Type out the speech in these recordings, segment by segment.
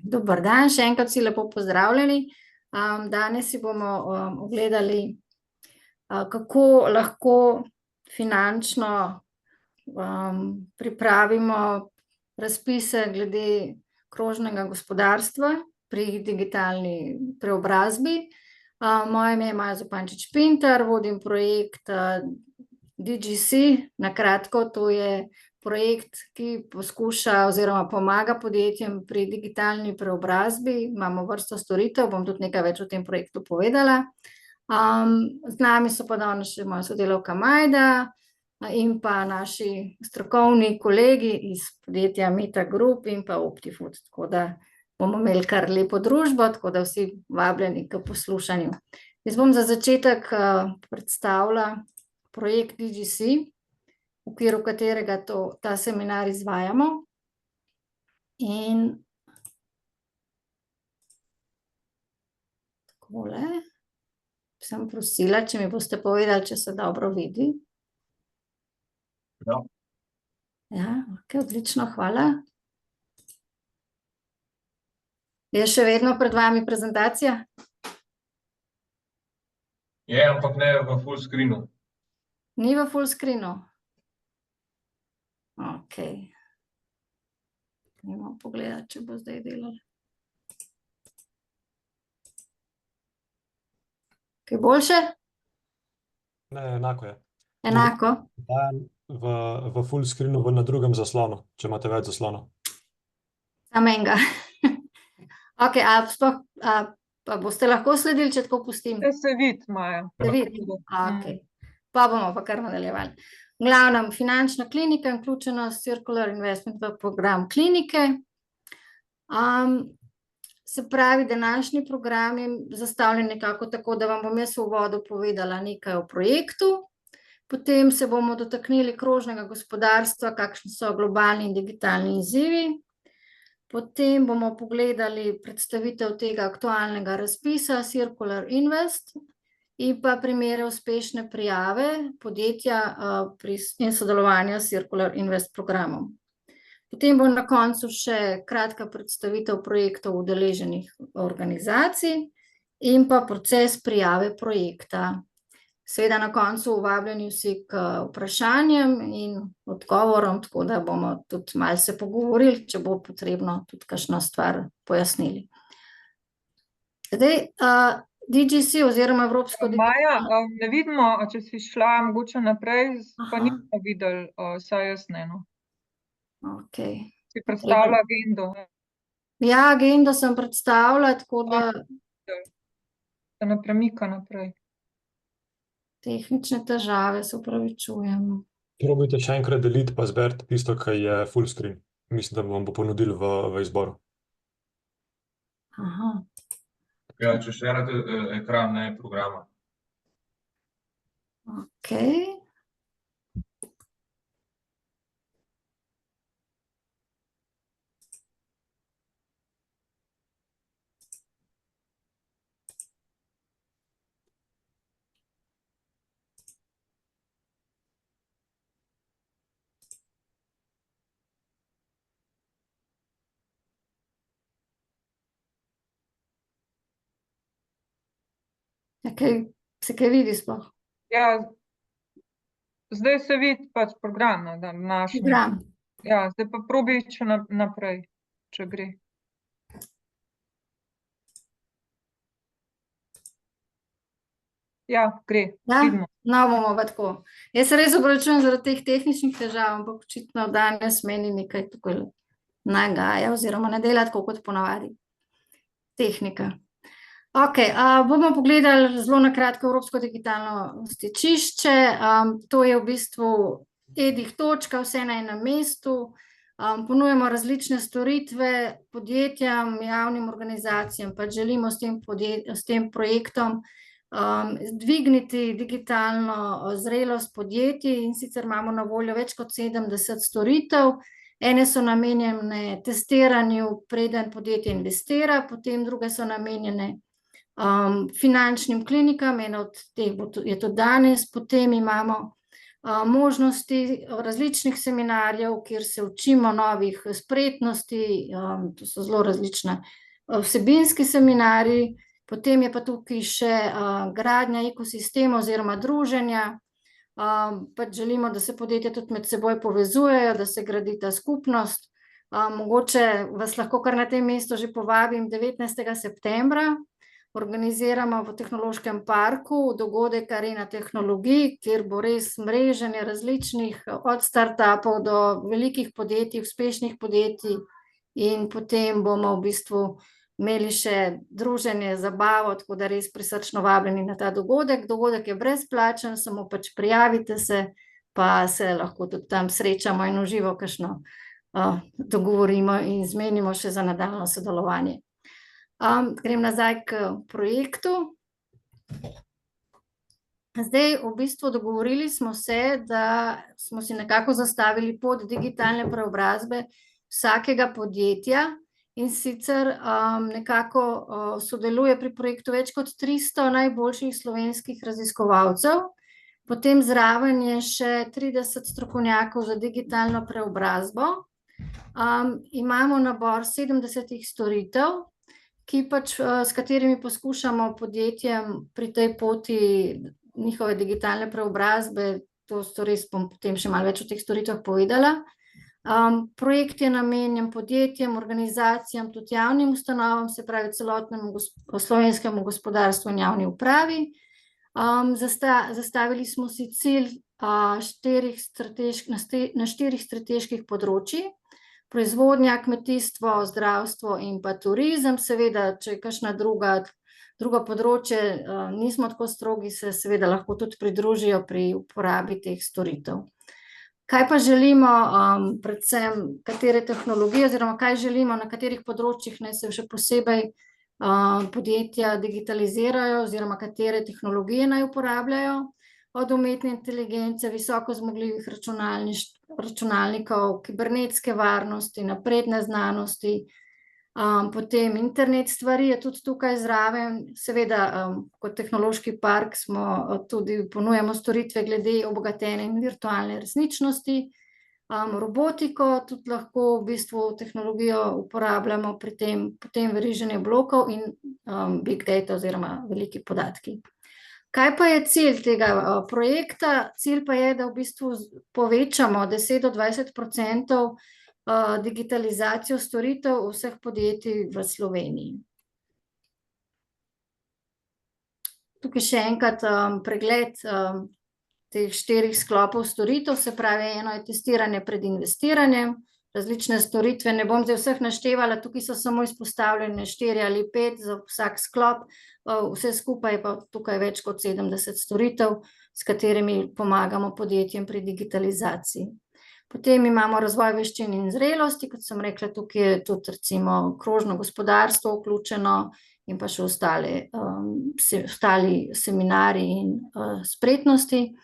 Dober dan, še enkrat si lepo pozdravljeni. Danes si bomo ogledali, kako lahko finančno pripravimo razpise glede krožnega gospodarstva pri digitalni preobrazbi. Moje ime je Maja Zupančič Pintar, vodim projekt DGC. Na kratko, to je projekt, ki poskuša oziroma pomaga podjetjem pri digitalni preobrazbi. Imamo vrsto storitev, bom tudi nekaj več o tem projektu povedala. Z nami so pa danes še moja sodelavka Majda in pa naši strokovni kolegi iz podjetja Meta Group in pa Optifood, tako da bomo imeli kar lepo družbo, tako da vsi vabljeni k poslušanju. Jaz bom za začetek predstavila projekt DGC, v okviru katerega ta seminar izvajamo. In takole, sem prosila, če mi boste povedali, če se dobro vidi. Ja. Ja, ok, odlično, hvala. Je še vedno pred vami prezentacija? Je, ampak ne v full screenu. Ni v full screenu? Ok. Idemo pogledati, če bo zdaj delalo. Kaj boljše? Ne, enako je. Enako? V full screenu na drugem zaslonu, če imate več zaslonov. Samo enega. Ok, pa boste lahko sledili, če tako pustim? Se vidi, Maja. Se vidi? Ok. Pa bomo pa kar nadaljevali. V glavnem, finančna klinika, vključenost Circular Investment v program klinike. Se pravi, današnji program je zastavljen nekako tako, da vam bom jaz v uvodu povedala nekaj o projektu, potem se bomo dotaknili krožnega gospodarstva, kakšni so globalni in digitalni izzivi, potem bomo pogledali predstavitev tega aktualnega razpisa Circular Invest in pa primere uspešne prijave podjetja in sodelovanja s Circular Invest programom. Potem bo na koncu še kratka predstavitev projektov udeleženih organizacij in pa proces prijave projekta. Seveda na koncu vabljeni vsi k vprašanjem in odgovorom, tako da bomo tudi malo se pogovorili, če bo potrebno tudi kakšno stvar pojasnili. Zdaj, DGC oziroma Evropsko... Maja, ne vidimo, če si šla mogoče naprej, pa nismo videli, saj jaz ne, no. Ok. Si predstavila agendo. Ja, agendo sem predstavila, tako da... Se ne premika naprej. Tehnične težave, se opravičujem. Probajte še enkrat deliti, pa zberite tisto, kar je full screen. Mislim, da vam bo ponudili v izboru. Aha. Ja, če šerate ekran, ne programa. Ok. Se kaj vidi sploh? Ja, zdaj se vidi pač program, da naš. Program. Ja, zdaj pa probi če naprej, če gre. Ja, gre, vidimo. No, bomo pa tako. Jaz se res opravičujem zaradi teh tehničnih težav, ampak očitno danes meni nekaj tukaj nagaja oziroma ne dela tako kot ponavadi. Tehnika. Ok, bomo pogledali zelo na kratko Evropsko digitalno stičišče. To je v bistvu edih točka, vse na enem mestu. Ponujamo različne storitve podjetjem, javnim organizacijam, pa želimo s tem projektom dvigniti digitalno zrelost podjetij, in sicer imamo na voljo več kot 70 storitev. Ene so namenjene testiranju, preden podjetje investira, potem druge so namenjene finančnim klinikam, ena od teh je tudi danes, potem imamo možnosti različnih seminarjev, kjer se učimo novih spretnosti, to so zelo različne vsebinski seminarji, potem je pa tukaj še gradnja ekosistema oziroma druženja, pač želimo, da se podjetja tudi med seboj povezujejo, da se gradi ta skupnost. Mogoče vas lahko kar na tem mestu že povabim 19. septembra, organiziramo v Tehnološkem parku dogodek Arena tehnologij, kjer bo res mreženje različnih, od startupov do velikih podjetij, uspešnih podjetij, in potem bomo v bistvu imeli še druženje, zabavo, tako da res prisrčno vabljeni na ta dogodek. Dogodek je brezplačen, samo pač prijavite se, pa se lahko tudi tam srečamo in v živo kakšno dogovorimo in zmenimo še za nadaljnje sodelovanje. Grem nazaj k projektu. Zdaj, v bistvu dogovorili smo se, da smo si nekako zastavili pot digitalne preobrazbe vsakega podjetja, in sicer nekako sodeluje pri projektu več kot 300 najboljših slovenskih raziskovalcev, potem zraven je še 30 strokovnjakov za digitalno preobrazbo. Imamo nabor 70 storitev, s katerimi poskušamo podjetjem pri tej poti njihove digitalne preobrazbe, to res bom potem še malo več o teh storitvah povedala. Projekt je namenjen podjetjem, organizacijam, tudi javnim ustanovam, se pravi celotnemu slovenskemu gospodarstvu in javni upravi. Zastavili smo si cilj na 4 strateških področjih: proizvodnja, kmetijstvo, zdravstvo in pa turizem. Seveda, če je kakšna drugo področje, nismo tako strogi, se seveda lahko tudi pridružijo pri uporabi teh storitev. Kaj pa želimo, predvsem katere tehnologije oziroma kaj želimo, na katerih področjih naj se še posebej podjetja digitalizirajo oziroma katere tehnologije naj uporabljajo? Od umetne inteligence, visoko zmogljivih računalnikov, kibernetske varnosti, napredne znanosti, potem internet stvari je tudi tukaj zraven. Seveda, kot Tehnološki park tudi ponujamo storitve glede obogatene in virtualne resničnosti, robotiko tudi lahko v bistvu tehnologijo uporabljamo pri tem, potem veriženje blokov in big data oziroma veliki podatki. Kaj pa je cilj tega projekta? Cilj pa je, da v bistvu povečamo 10 do 20% digitalizacijo storitev vseh podjetij v Sloveniji. Tukaj še enkrat pregled teh 4 sklopov storitev, se pravi, eno je testiranje pred investiranjem, različne storitve, ne bom zdaj vseh naštevala, tukaj so samo izpostavljene 4 ali 5 za vsak sklop, vse skupaj pa tukaj več kot 70 storitev, s katerimi pomagamo podjetjem pri digitalizaciji. Potem imamo razvoj veščin in zrelosti, kot sem rekla, tukaj je tudi recimo krožno gospodarstvo vključeno in pa še ostali seminarji in spretnosti.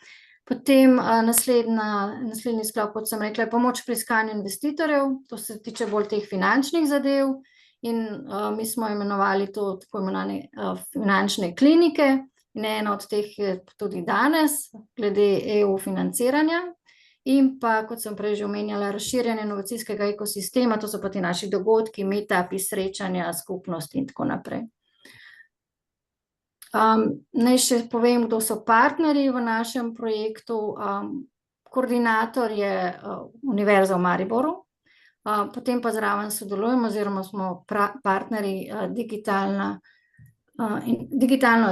Potem naslednji sklop, kot sem rekla, je pomoč pri iskanju investitorjev, to se tiče bolj teh finančnih zadev, in mi smo imenovali to tako imenovane finančne klinike, in ena od teh je tudi danes, glede EU financiranja, in pa, kot sem prej že omenjala, razširjanje inovacijskega ekosistema, to so pa ti naši dogodki, meetupi, srečanja, skupnosti in tako naprej. Naj še povem, kdo so partnerji v našem projektu. Koordinator je Univerza v Mariboru, potem pa zraven sodelujemo oziroma smo partnerji Digitalno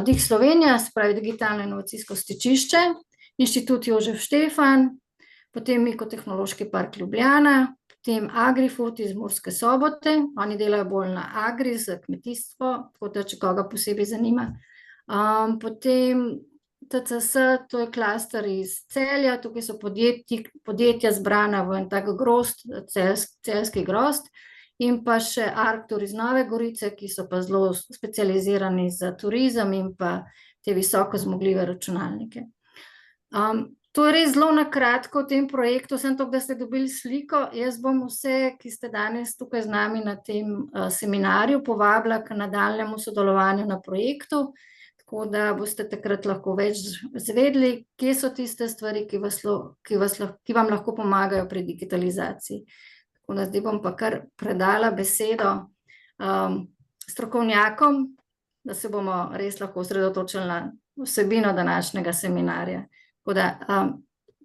Dih Slovenija, se pravi Digitalno inovacijsko stičišče, Inštitut Jožef Štefan, potem Miko Tehnološki park Ljubljana, potem Agrifood iz Murske Sobote, oni delajo bolj na agri, za kmetijstvo, tako da če koga posebej zanima. Potem TCS, to je klaster iz Celja, tukaj so podjetja zbrana v en tak grozd, celjski grozd, in pa še Arctur iz Nove Gorice, ki so pa zelo specializirani za turizem in pa te visoko zmogljive računalnike. To je res zelo na kratko v tem projektu, samo to, da ste dobili sliko. Jaz bom vse, ki ste danes tukaj z nami na tem seminarju, povabila k nadaljnjemu sodelovanju na projektu, tako da boste takrat lahko več zvedeli, kje so tiste stvari, ki vam lahko pomagajo pri digitalizaciji. Tako da zdaj bom pa kar predala besedo strokovnjakom, da se bomo res lahko osredotočili na vsebino današnjega seminarja. Tako da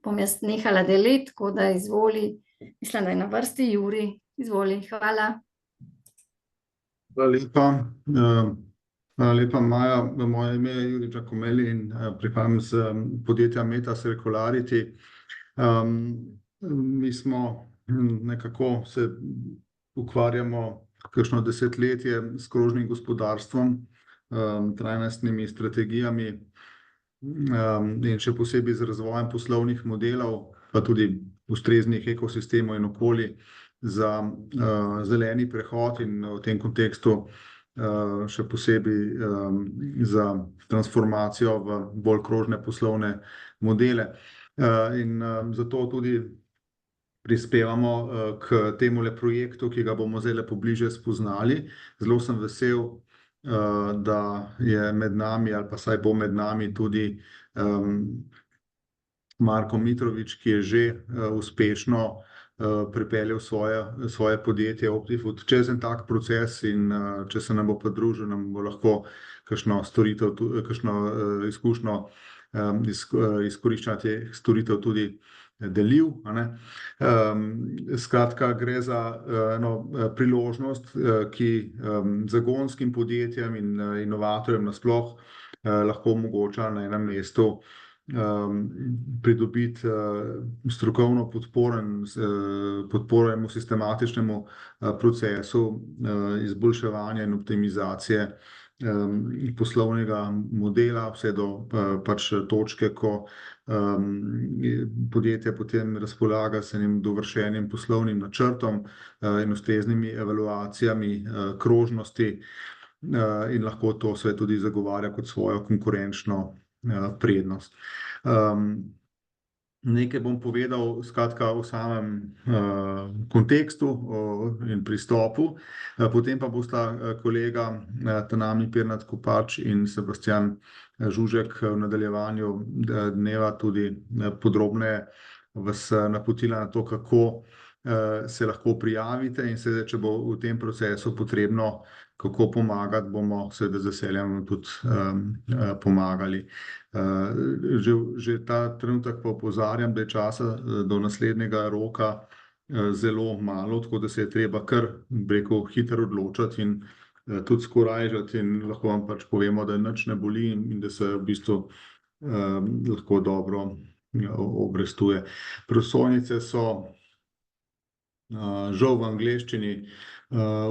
bom jaz nehala deliti, tako da izvoli, mislim, da je na vrsti Jurij, izvoli, hvala. Hvala lepa. Hvala lepa, Maja. Moje ime je Jurij Giacomelli in prihajam z podjetja Meta Circularity. Mi smo nekako se ukvarjamo kakšno desetletje s krožnim gospodarstvom, trajnostnimi strategijami in še posebej z razvojem poslovnih modelov, pa tudi ustreznih ekosistemov in okolij za zeleni prehod in v tem kontekstu še posebej za transformacijo v bolj krožne poslovne modele. In zato tudi prispevamo k temule projektu, ki ga bomo zdaj pobliže spoznali. Zelo sem vesel, da je med nami ali pa saj bo med nami tudi Marko Mitrović, ki je že uspešno pripeljal svoje podjetje Optifood čez en tak proces in če se nam bo pridružil, nam bo lahko kakšno izkušnjo izkoriščanja teh storitev tudi delil. Skratka, gre za eno priložnost, ki zagonskim podjetjem in inovatorjem nasploh lahko omogoča na enem mestu pridobiti strokovno podporo enemu sistematičnemu procesu izboljševanja in optimizacije poslovnega modela, vse do pač točke, ko podjetje potem razpolaga s enim dovršenim poslovnim načrtom in ustreznimi evaluacijami krožnosti in lahko to sve tudi zagovarja kot svojo konkurenčno prednost. Nekaj bom povedal skratka o samem kontekstu in pristopu, potem pa bosta kolega Tanami Pirnat Kopač in Sebastian Žužek v nadaljevanju dneva tudi podrobneje vas napotila na to, kako se lahko prijavite in seveda, če bo v tem procesu potrebno kako pomagati, bomo seveda z veseljem tudi pomagali. Že ta trenutek pa opozarjam, da je časa do naslednjega roka zelo malo, tako da se je treba kar, bi rekel, hitro odločati in tudi skorajžati in lahko vam pač povemo, da nič ne boli in da se v bistvu lahko dobro obrestuje. Prosojnice so žal v angleščini,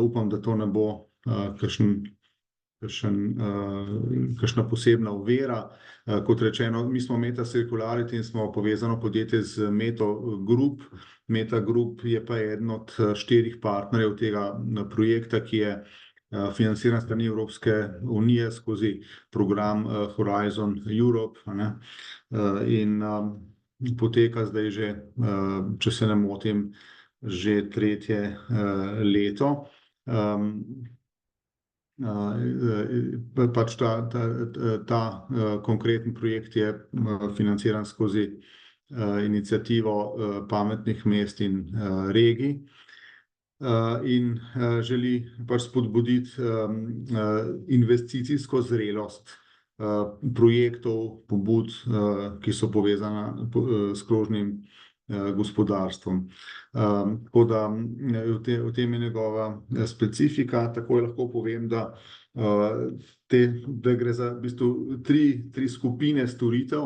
upam, da to ne bo kakšna posebna ovira. Kot rečeno, mi smo Meta Circularity in smo povezano podjetje z Meto Group. Meta Group je pa eden od 4 partnerjev tega projekta, ki je financiran s strani Evropske unije skozi program Horizon Europe, in poteka zdaj že, če se ne motim, že 3. leto. Pač ta konkreten projekt je financiran skozi iniciativo pametnih mest in regij in želi pač spodbuditi investicijsko zrelost projektov, pobud, ki so povezana s krožnim gospodarstvom. Tako da v tem je njegova specifika. Takoj lahko povem, da gre za v bistvu tri skupine storitev,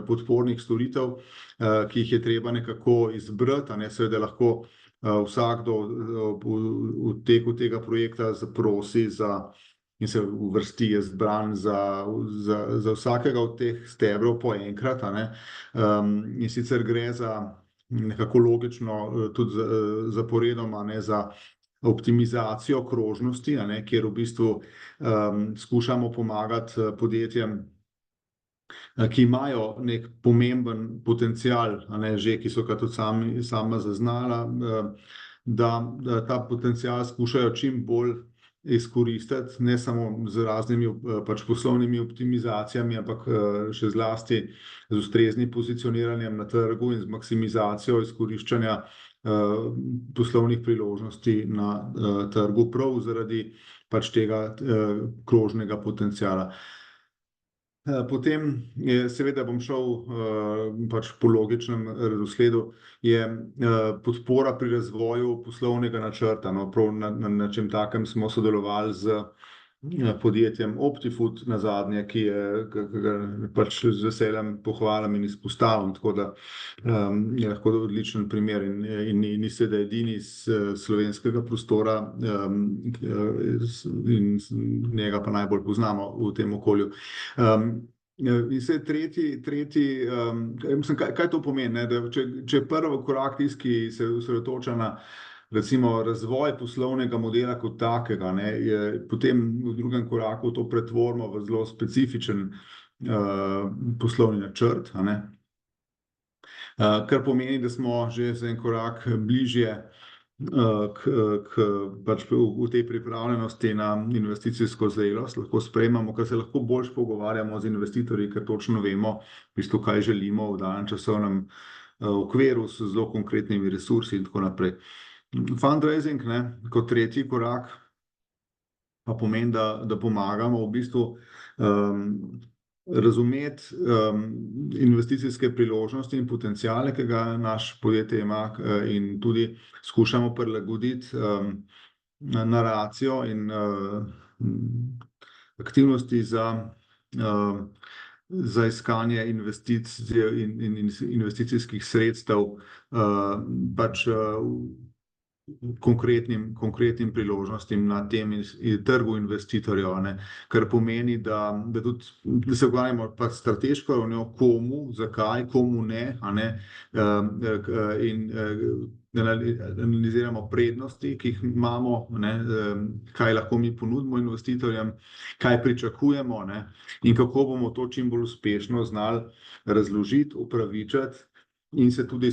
podpornih storitev, ki jih je treba nekako izbrati, seveda lahko vsakdo v teku tega projekta zaprosi in se uvrsti, je zbran za vsakega od teh stebrov po enkrat, in sicer gre za nekako logično tudi zaporedoma za optimizacijo krožnosti, kjer v bistvu skušamo pomagati podjetjem, ki imajo nek pomemben potencial, že, ki so ga tudi sama zaznala, da ta potencial skušajo čim bolj izkoristiti, ne samo z raznimi pač poslovnimi optimizacijami, ampak še zlasti z ustreznim pozicioniranjem na trgu in z maksimizacijo izkoriščanja poslovnih priložnosti na trgu, prav zaradi pač tega krožnega potenciala. Potem seveda bom šel pač po logičnem redosledu, je podpora pri razvoju poslovnega načrta. No, prav na čem takem smo sodelovali z podjetjem Optifood nazadnje, ki ga pač z veseljem pohvalim in izpostavim, tako da je lahko odličen primer in ni seveda edini iz slovenskega prostora in njega pa najbolj poznamo v tem okolju. In se tretji, mislim, kaj to pomeni, ne? Da če prvi korak tisti, ki se osredotoča na recimo razvoj poslovnega modela kot takega, ne, je potem v drugem koraku to pretvorimo v zelo specifičen poslovni načrt, a ne. Kar pomeni, da smo že za en korak bližje pač v tej pripravljenosti na investicijsko zrelost, lahko sprejmemo, ker se lahko bolj pogovarjamo z investitorji, ker točno vemo, v bistvu, kaj želimo v danem časovnem okviru s zelo konkretnimi resursi in tako naprej. Fundraising, ne, kot tretji korak pa pomeni, da pomagamo v bistvu razumeti investicijske priložnosti in potenciale, ki ga naš podjetje ima, in tudi skušamo prilagoditi naracijo in aktivnosti za iskanje investicij in investicijskih sredstev pač konkretnim priložnostim na tem trgu investitorjev, ne, kar pomeni, da se ukvarjamo pa strateško ravnjo, komu, zakaj, komu ne, a ne, in analiziramo prednosti, ki jih imamo, ne, kaj lahko mi ponudimo investitorjem, kaj pričakujemo, ne, in kako bomo to čim bolj uspešno znali razložiti, upravičiti in se tudi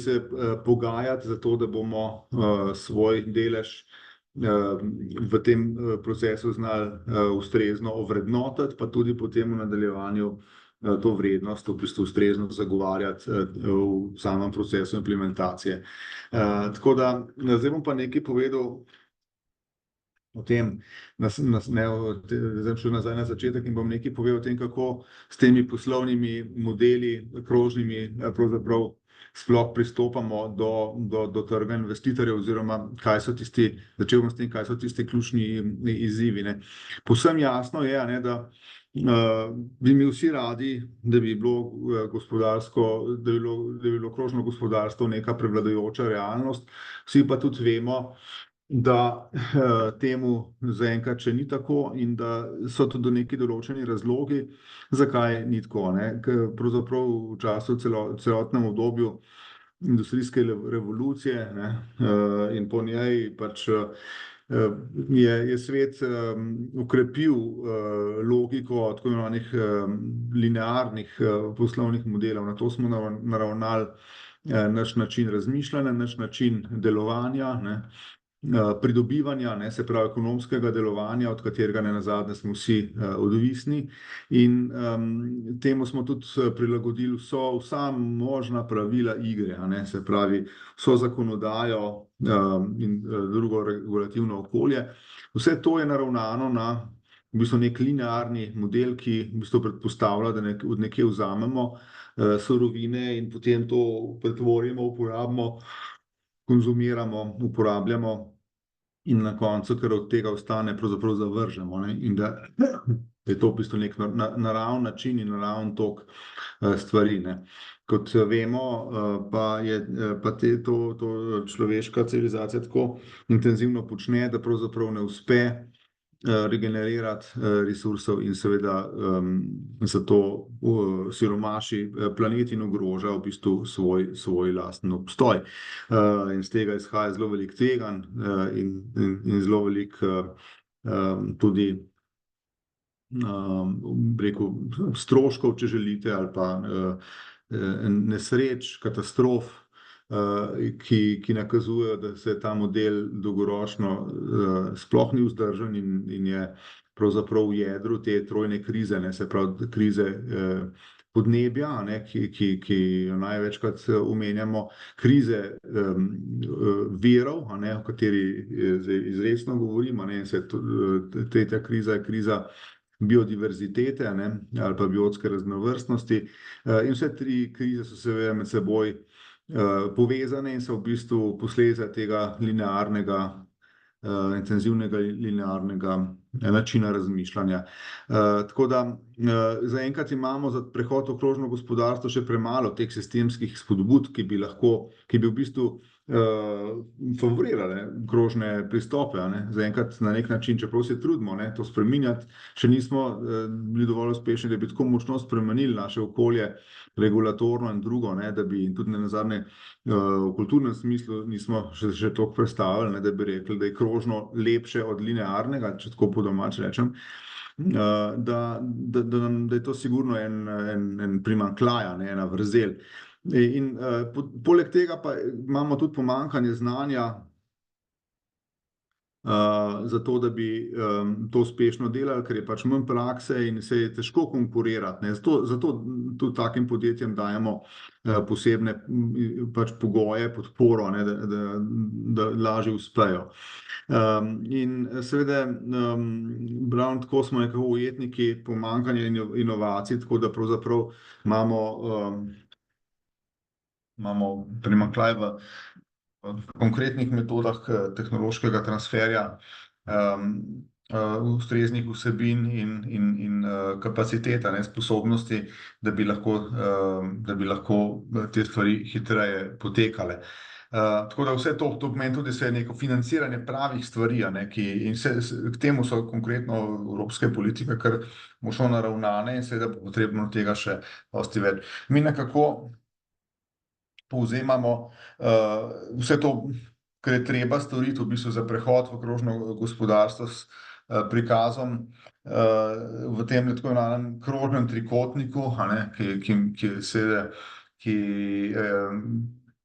pogajati za to, da bomo svoj delež v tem procesu znali ustrezno ovrednotiti, pa tudi potem v nadaljevanju to vrednost v bistvu ustrezno zagovarjati v samem procesu implementacije. Tako da zdaj bom pa nekaj povedal o tem, zdaj šel nazaj na začetek in bom nekaj povedal o tem, kako s temi poslovnimi modeli, krožnimi, pravzaprav sploh pristopamo do trga investitorjev oziroma začel bom s tem, kaj so tisti ključni izzivi, ne. Povsem jasno je, ne, da bi mi vsi radi, da bi bilo krožno gospodarstvo neka prevladujoča realnost, vsi pa tudi vemo, da temu zaenkrat še ni tako in da so tudi neki določeni razlogi, zakaj ni tako, ne. Ker pravzaprav v času celotnem obdobju industrijske revolucije, ne, in po njej pač je svet okrepil logiko tako imenovanih linearnih poslovnih modelov. Na to smo naravnali naš način razmišljanja, naš način delovanja, ne, pridobivanja, ne, se pravi ekonomskega delovanja, od katerega nenazadnje smo vsi odvisni, in temu smo tudi prilagodili vsa možna pravila igre, a ne, se pravi vso zakonodajo in drugo regulativno okolje. Vse to je naravnano na v bistvu nek linearni model, ki v bistvu predpostavlja, da od nekje vzamemo surovine in potem to pretvorimo, uporabimo, konzumiramo, uporabljamo in na koncu, ker od tega ostane, pravzaprav zavržemo, ne, in da je to v bistvu nek naraven način in naraven tok stvari, ne. Kot vemo, pa to človeška civilizacija tako intenzivno počne, da pravzaprav ne uspe regenerirati resursov in seveda zato siromaši planet in ogroža v bistvu svoj lasten obstoj. In z tega izhaja zelo veliko tveganj in zelo veliko tudi rekel stroškov, če želite, ali pa nesreč, katastrof, ki nakazujejo, da se ta model dolgoročno sploh ni vzdržen in je pravzaprav v jedru te trojne krize, ne, se pravi krize podnebja, ne, ki jo največkrat omenjamo, krize virov, ne, o kateri izrecno govorimo, ne, tretja kriza je kriza biodiverzitete, ne, ali pa biotske raznovrstnosti, in vse tri krize so seveda med seboj povezane in so v bistvu posledica tega linearnega, intenzivnega linearnega načina razmišljanja. Tako da zaenkrat imamo za prehod v krožno gospodarstvo še premalo teh sistemskih spodbud, ki bi v bistvu favorirale krožne pristope, ne. Zaenkrat na nek način, čeprav se trudimo, ne, to spreminjati, še nismo bili dovolj uspešni, da bi tako močno spremenili naše okolje, regulatorno in drugo, ne, da bi tudi nenazadnje v kulturnem smislu nismo še toliko predstavili, ne, da bi rekli, da je krožno lepše od linearnega, če tako po domače rečem, da je to sigurno en primanjkljaj, ne, ena vrzel. In poleg tega pa imamo tudi pomanjkanje znanja za to, da bi to uspešno delali, ker je pač manj prakse in se je težko konkurirati, ne. Zato tudi takim podjetjem dajemo posebne pač pogoje, podporo, ne, da lažje uspejo. In seveda ravno tako smo nekako ujetniki pomanjkanja inovacij, tako da pravzaprav imamo primanjkljaj v konkretnih metodah tehnološkega transferja ustreznih vsebin in kapaciteta, ne, sposobnosti, da bi lahko te stvari hitreje potekale. Tako da vse to pomeni tudi neko financiranje pravih stvari, ne, in k temu so konkretno evropske politike kar močno naravnane in seveda bo potrebno tega še dosti več. Mi nekako povzemamo vse to, kar je treba storiti v bistvu za prehod v krožno gospodarstvo s prikazom v tem tako imenovanem krožnem trikotniku, ne, ki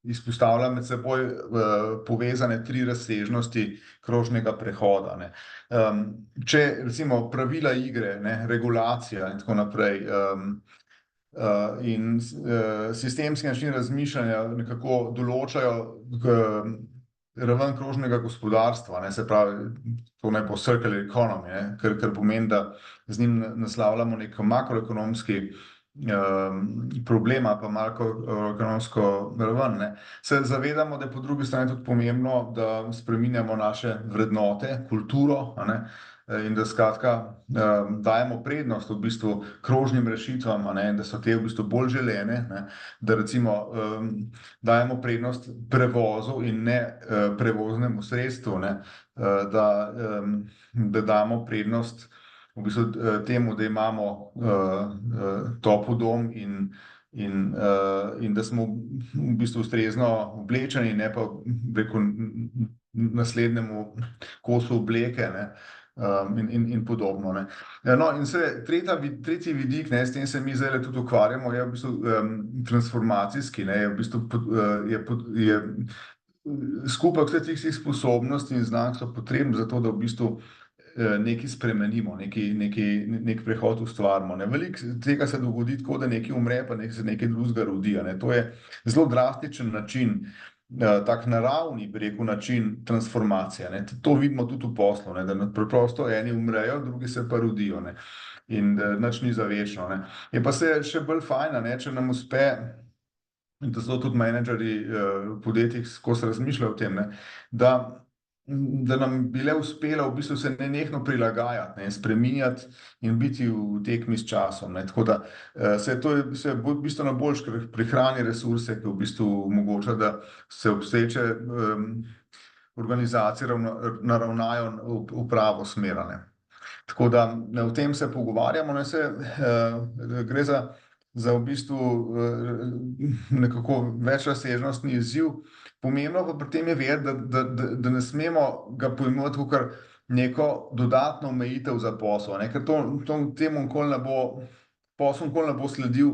izpostavlja med seboj povezane tri razsežnosti krožnega prehoda, ne. Če recimo pravila igre, ne, regulacija in tako naprej, in sistemski način razmišljanja nekako določajo raven krožnega gospodarstva, ne, se pravi, to naj bo circular economy, ne, kar pomeni, da z njim naslavljamo nek makroekonomski problem ali pa makroekonomsko raven, ne. Se zavedamo, da je po drugi strani tudi pomembno, da spreminjamo naše vrednote, kulturo, a ne, in da skratka dajemo prednost v bistvu krožnim rešitvam, a ne, in da so te v bistvu bolj želene, ne, da recimo dajemo prednost prevozu in ne prevoznemu sredstvu, ne, da damo prednost v bistvu temu, da imamo topel dom in da smo v bistvu ustrezno oblečeni, ne pa preko naslednjemu kosu obleke, ne, in podobno, ne. No, in tretji vidik, ne, s tem se mi zdajle tudi ukvarjamo, je v bistvu transformacijski, ne, je v bistvu je skupek vseh teh sposobnosti in znanj so potrebni za to, da v bistvu nekaj spremenimo, nek prehod ustvarimo, ne. Veliko tega se dogodi tako, da nekaj umre, pa se nekaj drugega rodi, a ne. To je zelo drastičen način, tak naravni, bi rekel, način transformacije, ne. To vidimo tudi v poslu, ne, da preprosto eni umrejo, drugi se pa rodijo, ne. In nič ni za večno, ne. Je pa se še bolj fajn, a ne, če nam uspe, in to so tudi menedžerji v podjetjih skozi razmišljajo o tem, ne, da nam bi le uspelo v bistvu se nenehno prilagajati, ne, spreminjati in biti v tekmi s časom, ne, tako da se bo bistveno boljše, ker prihrani resurse, ki v bistvu omogoča, da se obstoječe organizacije naravnajo v pravo smer, ne. Tako da o tem se pogovarjamo, ne, gre za v bistvu nekako večrazsežnostni izziv. Pomembno pa pri tem je vedeti, da ne smemo ga pojmovati kakor neko dodatno omejitev za posel, ne, ker temu posel nikoli ne bo sledil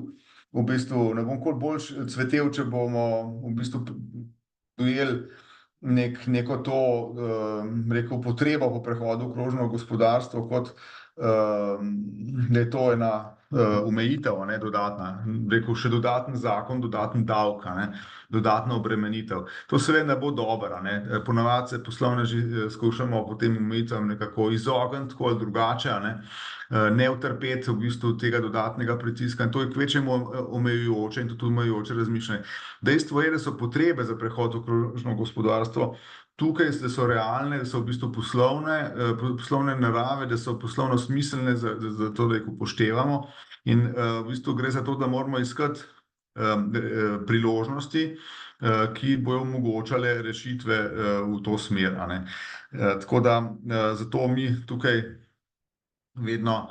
v bistvu ne bom kol bolj cvetel, če bomo v bistvu dojeli neko to, rekel, potrebo po prehodu v krožno gospodarstvo, kot da je to ena omejitev, ne, dodatna, rekel, še dodaten zakon, dodaten davek, ne, dodatna obremenitev. To seveda ne bo dobro, ne. Ponavadi se poslovneži skušamo potem omejitvam nekako izogniti, tako ali drugače, ne utrpeti v bistvu tega dodatnega pritiska, in to je kvečjemu omejujoče in tudi omejujoče razmišljanje. Dejstvo je, da so potrebe za prehod v krožno gospodarstvo tukaj, da so realne, da so v bistvu poslovne narave, da so poslovno smiselne za to, da jih upoštevamo, in v bistvu gre za to, da moramo iskati priložnosti, ki bojo omogočale rešitve v to smer, tako da zato mi tukaj vedno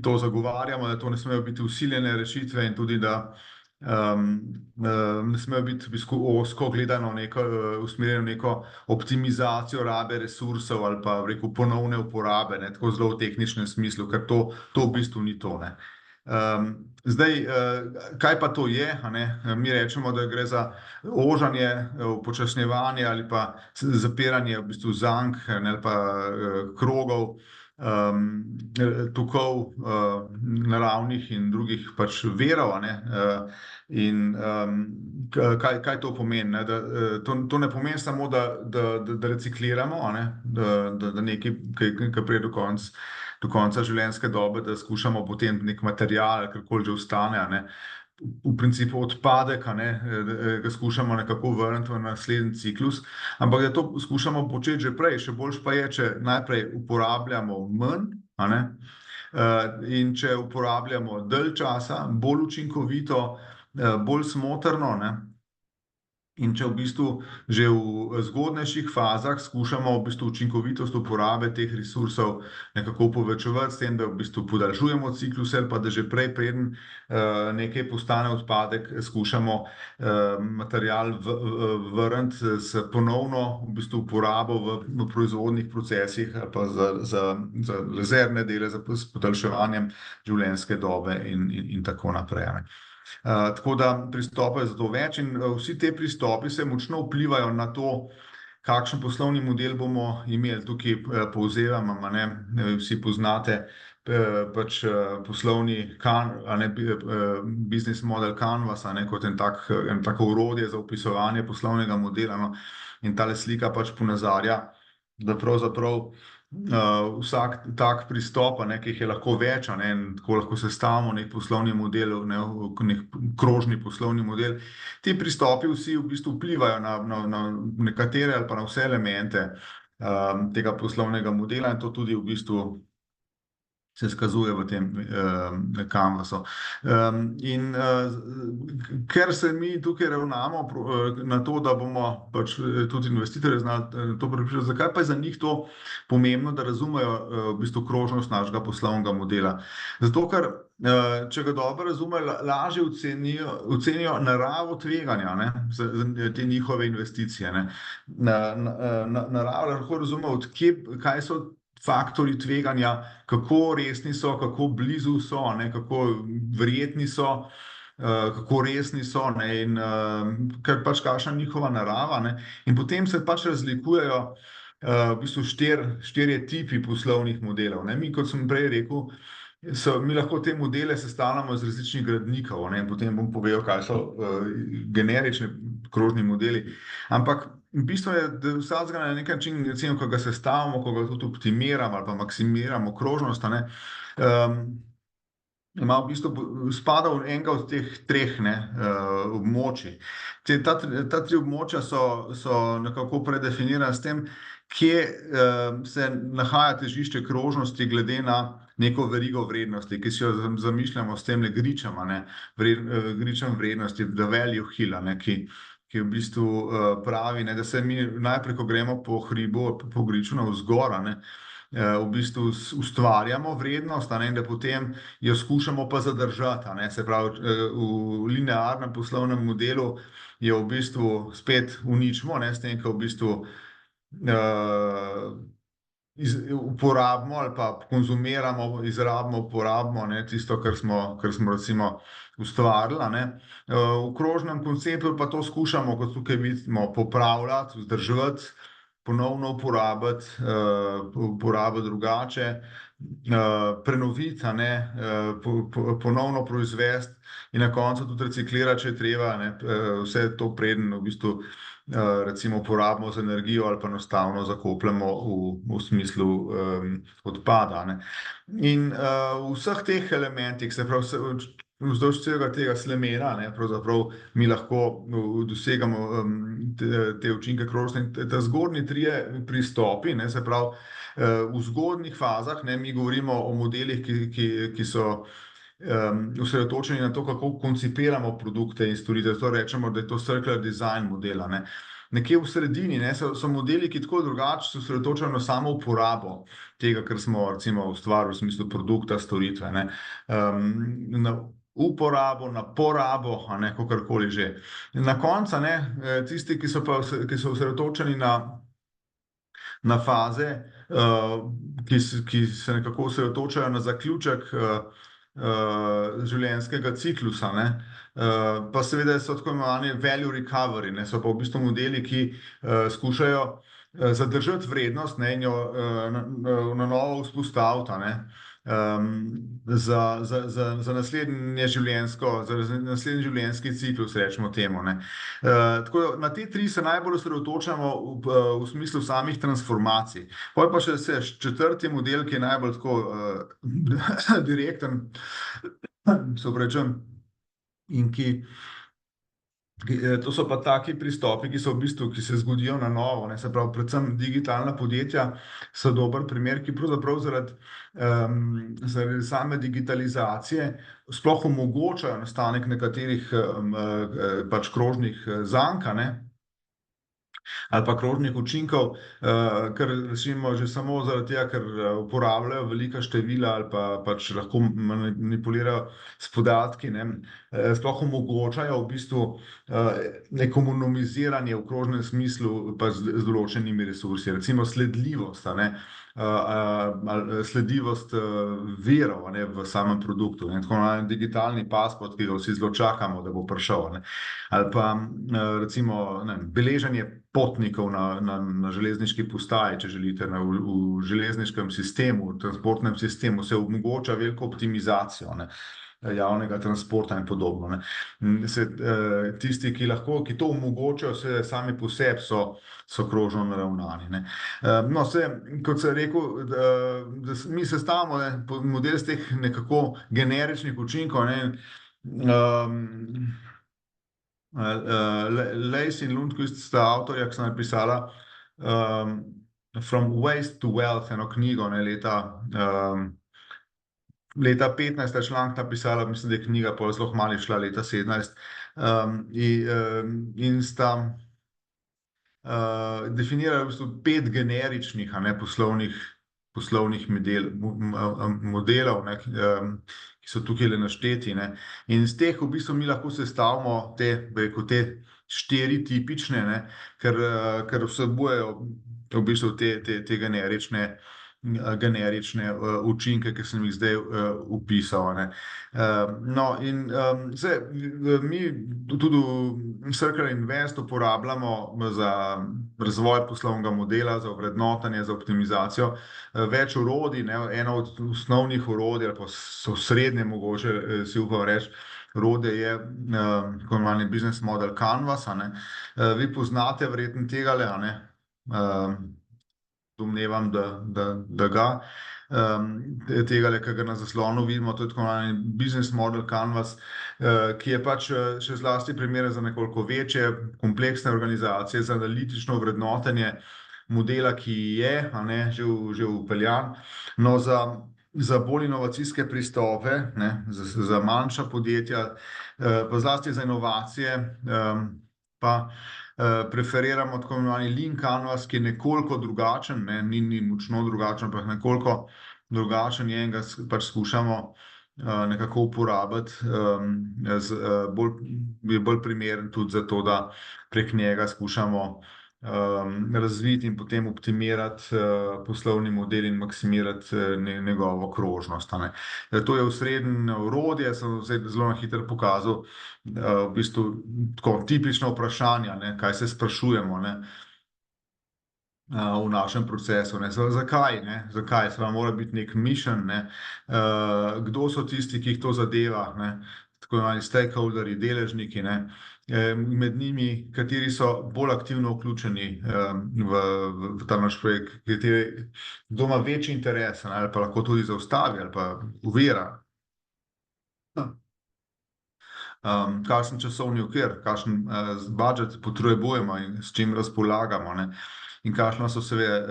to zagovarjamo, da to ne smejo biti vsiljene rešitve in tudi, da ne smejo biti ozko gledano usmerjeno neko optimizacijo rabe resursov ali pa, rekel, ponovne uporabe, ne, tako zelo v tehničnem smislu, ker to v bistvu ni to, ne. Zdaj, kaj pa to je, mi rečemo, da gre za ožanje, upočasnjevanje ali pa zapiranje v bistvu zank ali pa krogov, tokov naravnih in drugih pač virov, in kaj to pomeni, da to ne pomeni samo, da recikliramo, da nekaj, kaj pride do konca življenjske dobe, da skušamo potem nek material, karkoli že ostane, v principu odpadek, ga skušamo nekako vrniti v naslednji ciklus, ampak da to skušamo početi že prej, še boljše pa je, če najprej uporabljamo manj, in če uporabljamo dalj časa, bolj učinkovito, bolj smotrno, in če v bistvu že v zgodnejših fazah skušamo v bistvu učinkovitost uporabe teh resursov nekako povečevati, s tem, da v bistvu podaljšujemo cikluse, ali pa da že prej, preden nekaj postane odpadek, skušamo material vrniti s ponovno v bistvu uporabo v proizvodnih procesih, ali pa za rezervne dele, za podaljševanjem življenjske dobe in tako naprej, tako da pristopov je zato več in vsi te pristopi se močno vplivajo na to, kakšen poslovni model bomo imeli. Tukaj povzemam, vsi poznate pač poslovni business model Canvas, kot tako orodje za opisovanje poslovnega modela, in tale slika pač ponazarja, da pravzaprav vsak tak pristop, ki jih je lahko več, in tako lahko sestavimo nek poslovni model, nek krožni poslovni model. Ti pristopi vsi v bistvu vplivajo na nekatere ali pa na vse elemente tega poslovnega modela, in to tudi v bistvu se skazuje v tem Canvasu. In ker se mi tukaj ravnamo na to, da bomo pač tudi investitorje znali to prepričati, zakaj pa je za njih to pomembno, da razumejo v bistvu krožnost našega poslovnega modela. Zato, ker če ga dobro razumejo, lažje ocenijo naravo tveganja, te njihove investicije, naravo lahko razumejo, kaj so faktorji tveganja, kako resni so, kako blizu so, kako verjetni so, kako resni so, in kakšna njihova narava, in potem se pač razlikujejo v bistvu štirje tipi poslovnih modelov, Mi, kot sem prej rekel, mi lahko te modele sestavljamo iz različnih gradnikov, in potem bom povedal, kaj so generični krožni modeli, ampak bistvo je, da vsakega na nek način, recimo, ko ga sestavimo, ko ga tudi optimiramo ali pa maksimiramo krožnost, ima v bistvu, spada v enega od teh treh območij. Ta tri območja so nekako predefinirana s tem, kje se nahaja težišče krožnosti glede na neko verigo vrednosti, ki si jo zamišljamo s temle gričem, gričem vrednosti, the value hill, ki v bistvu pravi, da se mi najprej, ko gremo po hribu, po griču navzgor, v bistvu ustvarjamo vrednost, in da potem jo skušamo pa zadržati, se pravi, v linearnem poslovnem modelu jo v bistvu spet uničimo, s tem, ko v bistvu uporabimo ali pa konzumiramo, izrabimo, uporabimo, ne, tisto, kar smo recimo ustvarili, ne. V krožnem konceptu pa to skušamo, kot tukaj vidimo, popravljati, vzdrževati, ponovno uporabiti drugače, prenoviti, ne, ponovno proizvesti in na koncu tudi reciklirati, če je treba, ne, vse to preden v bistvu recimo uporabimo za energijo ali pa enostavno zakopljemo v smislu odpada, ne. In v vseh teh elementih, se pravi vzdolž celega tega slemena, ne, pravzaprav mi lahko dosegamo te učinke krožnosti. Ta zgornji trije pristopi, ne, se pravi v zgodnjih fazah, ne, mi govorimo o modelih, ki so osredotočeni na to, kako koncipiramo produkte in storitve, zato rečemo, da je to circular design modela, ne. Nekje v sredini, ne, so modeli, ki tako drugače se osredotočajo na samo uporabo tega, kar smo recimo ustvarili v smislu produkta, storitve, ne. Na uporabo, na porabo, a ne, kakorkoli že. Na koncu, ne, tisti, ki so osredotočeni na faze, ki se nekako osredotočajo na zaključek življenjskega ciklusa, ne, pa seveda so tako imenovani value recovery, ne, so pa v bistvu modeli, ki skušajo zadržati vrednost, ne, in jo na novo vzpostaviti, a ne, za naslednji življenjski ciklus, rečemo temu, ne. Tako na te tri se najbolj osredotočamo v smislu samih transformacij. Pol pa še četrti model, ki je najbolj tako direkten, se opravičujem, in to so pa taki pristopi, ki so v bistvu, ki se zgodijo na novo, ne, se pravi, predvsem digitalna podjetja so dober primer, ki pravzaprav zaradi same digitalizacije sploh omogočajo nastanek nekaterih pač krožnih zank, a ne, ali pa krožnih učinkov, ker recimo že samo zaradi tega, ker uporabljajo velika števila ali pa pač lahko manipulirajo s podatki, ne, sploh omogočajo v bistvu ekonomiziranje v krožnem smislu pa z določenimi resursi, recimo sledljivost, a ne, sledljivost virov, a ne, v samem produktu, ne, tako imenovani digitalni pasport, ki ga vsi zelo čakamo, da bo prišel, a ne, ali pa recimo, ne vem, beleženje potnikov na železniški postaji, če želite, v železniškem sistemu, v transportnem sistemu se omogoča veliko optimizacijo, ne, javnega transporta in podobno, ne. Tisti, ki to omogočajo, se sami po sebi so krožno naravnani, ne. No, kot sem rekel, da mi sestavljamo, ne, model z teh nekako generičnih učinkov, ne. Lacey in Lundquist sta avtorja, ki sta napisala From Waste to Wealth, eno knjigo, ne, leta 15 članek napisala, mislim, da je knjiga pol zelo kmalu izšla, leta 17, in sta definirali v bistvu 5 generičnih, a ne, poslovnih modelov, ne, ki so tukaj našteti, ne. In iz teh v bistvu mi lahko sestavimo te 4 tipične, ne, ker vsebujejo v bistvu te generične učinke, ki sem jih zdaj opisal, ne. No, in mi tudi v Circular Invest uporabljamo za razvoj poslovnega modela, za ovrednotenje, za optimizacijo več orodij, ne. Eno od osnovnih orodij, ali pa srednje mogoče si upam reči, orodje je tako imenovani business model Canvas, a ne. Vi poznate verjetno tegale, a ne, domnevam, da ga, tegale, ki ga na zaslonu vidimo, to je tako imenovani business model Canvas, ki je pač še zlasti primeren za nekoliko večje, kompleksne organizacije, za analitično vrednotenje modela, ki je, a ne, že vpeljan. No, za bolj inovacijske pristope, ne, za manjša podjetja, pa zlasti za inovacije, pa preferiramo tako imenovani Lean Canvas, ki je nekoliko drugačen, ne, ni močno drugačen, ampak nekoliko drugačen je in ga pač skušamo nekako uporabiti, je bolj primeren tudi zato, da prek njega skušamo razviti in potem optimirati poslovni model in maksimirati njegovo krožnost. A ne. To je osrednje orodje, sem zdaj zelo na hitro pokazal, v bistvu tako tipična vprašanja, ne, kaj se sprašujemo, ne, v našem procesu. Ne. Zakaj? Ne? Zakaj? Seveda mora biti nek mission, ne? Kdo so tisti, ki jih to zadeva, ne? Tako imenovani stakeholderji, deležniki, ne? Med njimi, kateri so bolj aktivno vključeni v ta naš projekt, kdo ima večji interes, ne? Ali pa lahko tudi zaustavi ali pa ovira. Kakšen časovni okvir, kakšen budžet potrebujemo in s čim razpolagamo, ne? In kakšna so seveda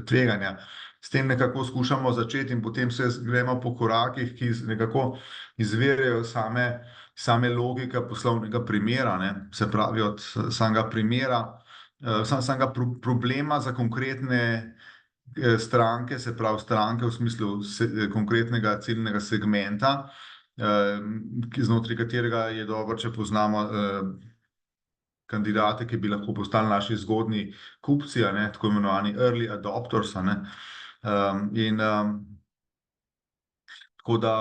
tveganja. S tem nekako skušamo začeti in potem se gremo po korakih, ki nekako izvirajo same logike poslovnega primera, ne? Se pravi od samega primera, samega problema za konkretne stranke, se pravi stranke v smislu konkretnega ciljnega segmenta, znotraj katerega je dobro, če poznamo kandidate, ki bi lahko postali naši zgodnji kupci, a ne, tako imenovani early adopters, a ne. Tako da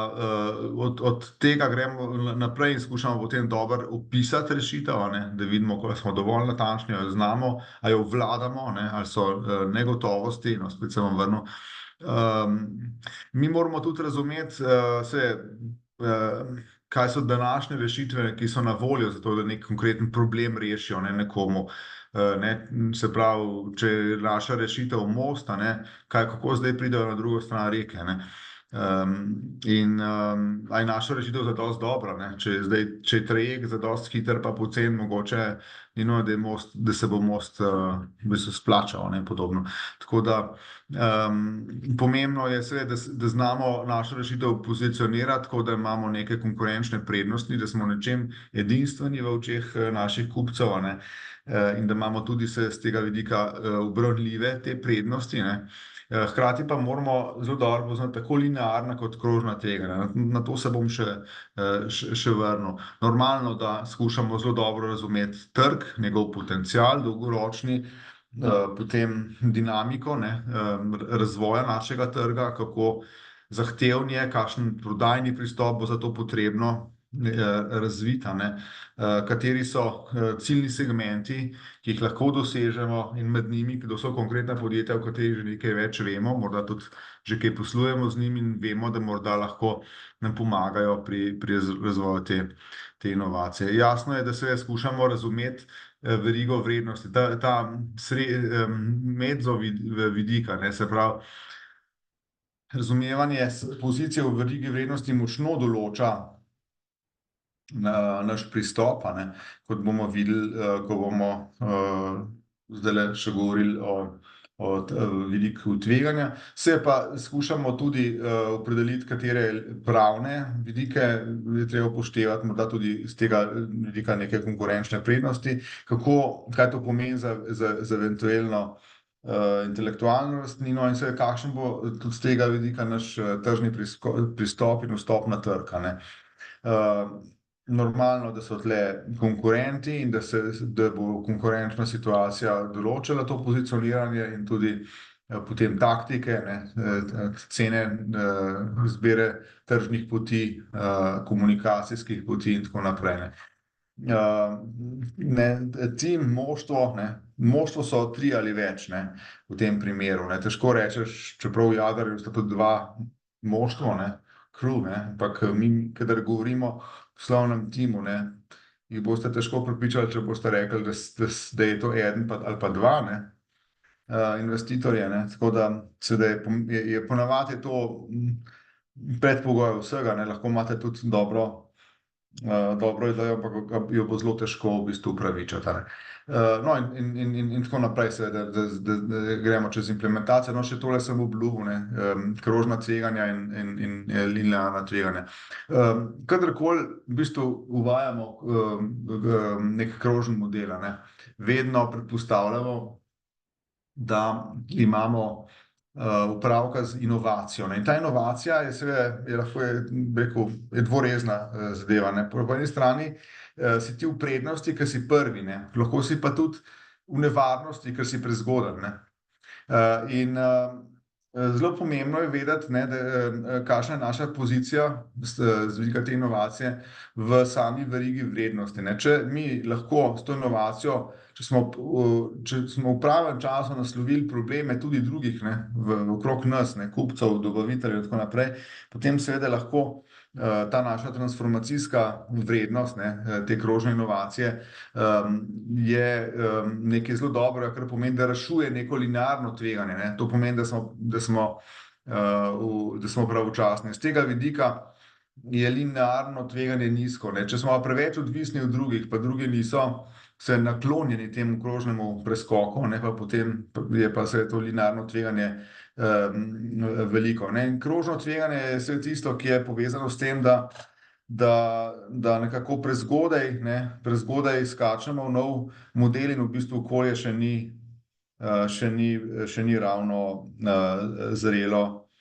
od tega gremo naprej in skušamo potem dobro opisati rešitev, a ne, da vidimo, ko smo dovolj natančni, ali znamo, ali jo obvladamo, ne, ali so negotovosti, no, spet se bom vrnil. Mi moramo tudi razumeti, kaj so današnje rešitve, ki so na voljo za to, da nek konkreten problem rešijo, ne, nekomu. Ne, se pravi, če je naša rešitev most, a ne, kako zdaj pridejo na drugo stran reke, ne. A je naša rešitev zadosti dobra, ne? Če je trajekt zadosti hiter pa pocen, mogoče ni nujno, da se bo most v bistvu splačal, ne, podobno. Tako da pomembno je seveda, da znamo našo rešitev pozicionirati, tako da imamo neke konkurenčne prednosti, da smo nečem edinstveni v očeh naših kupcev, a ne, in da imamo tudi se z tega vidika ubranljive te prednosti, ne. Hkrati pa moramo zelo dobro poznati tako linearna kot krožna tveganja. Na to se bom še vrnil. Normalno, da skušamo zelo dobro razumeti trg, njegov potencial, dolgoročni, potem dinamiko, ne, razvoja našega trga, kako zahteven je, kakšen prodajni pristop bo za to potrebno razviti, ne, kateri so ciljni segmenti, ki jih lahko dosežemo in med njimi, kdo so konkretna podjetja, o katerih že nekaj več vemo, morda tudi že kaj poslujemo z njimi in vemo, da morda lahko nam pomagajo pri razvoju te inovacije. Jasno je, da se skušamo razumeti verigo vrednosti, ta medzo vidika, ne, se pravi, razumevanje pozicije v verigi vrednosti močno določa naš pristop, a ne, kot bomo videli, ko bomo zdajle še govorili o vidiku tveganja. Se pa skušamo tudi opredeliti, katere pravne vidike je treba upoštevati, morda tudi z tega vidika neke konkurenčne prednosti, kaj to pomeni za eventuelno intelektualno lastnino in seveda kakšen bo tudi z tega vidika naš tržni pristop in vstop na trg, a ne. Normalno, da so tle konkurenti in da bo konkurenčna situacija določila to pozicioniranje in tudi potem taktike, ne, cene, izbire tržnih poti, komunikacijskih poti in tako naprej, ne. Tim, moštvo, ne, moštvo so 3 ali več, ne, v tem primeru, ne, težko rečeš, čeprav v Jadarju sta tudi 2 moštvo, ne, crew, ne, ampak mi, kadar govorimo v poslovnem timu, ne, jih boste težko prepričali, če boste rekli, da je to eden ali pa 2, ne, investitorje, ne, tako da sedaj je ponavadi to predpogoj vsega, ne, lahko imate tudi dobro idejo, ampak jo bo zelo težko v bistvu upravičiti, a ne. No, in tako naprej, seveda, da gremo čez implementacijo, no, še tole sem obljubil, ne, krožna tveganja in linearna tveganja. Kadarkoli v bistvu uvajamo nek krožen model, a ne, vedno predpostavljamo, da imamo opravka z inovacijo, ne, in ta inovacija je seveda, lahko je dvorezna zadeva, ne, po eni strani si ti v prednosti, ker si prvi, ne, lahko si pa tudi v nevarnosti, ker si prezgoden, ne. In zelo pomembno je vedeti, ne, kakšna je naša pozicija z vidika te inovacije v sami verigi vrednosti, ne. Če mi lahko s to inovacijo, če smo v pravem času naslovili probleme tudi drugih, ne, okrog nas, ne, kupcev, dobaviteljev in tako naprej, potem seveda lahko ta naša transformacijska vrednost, ne, te krožne inovacije, je nekaj zelo dobrega, kar pomeni, da rešuje neko linearno tveganje, ne. To pomeni, da smo pravočasni. Z tega vidika je linearno tveganje nizko, ne. Če smo preveč odvisni od drugih, pa drugi niso se naklonjeni temu krožnemu preskoku, ne, pa potem je pa seveda to linearno tveganje veliko, ne. In krožno tveganje je seveda tisto, ki je povezano s tem, da nekako prezgodaj skačemo v nov model in v bistvu okolje še ni ravno zrelo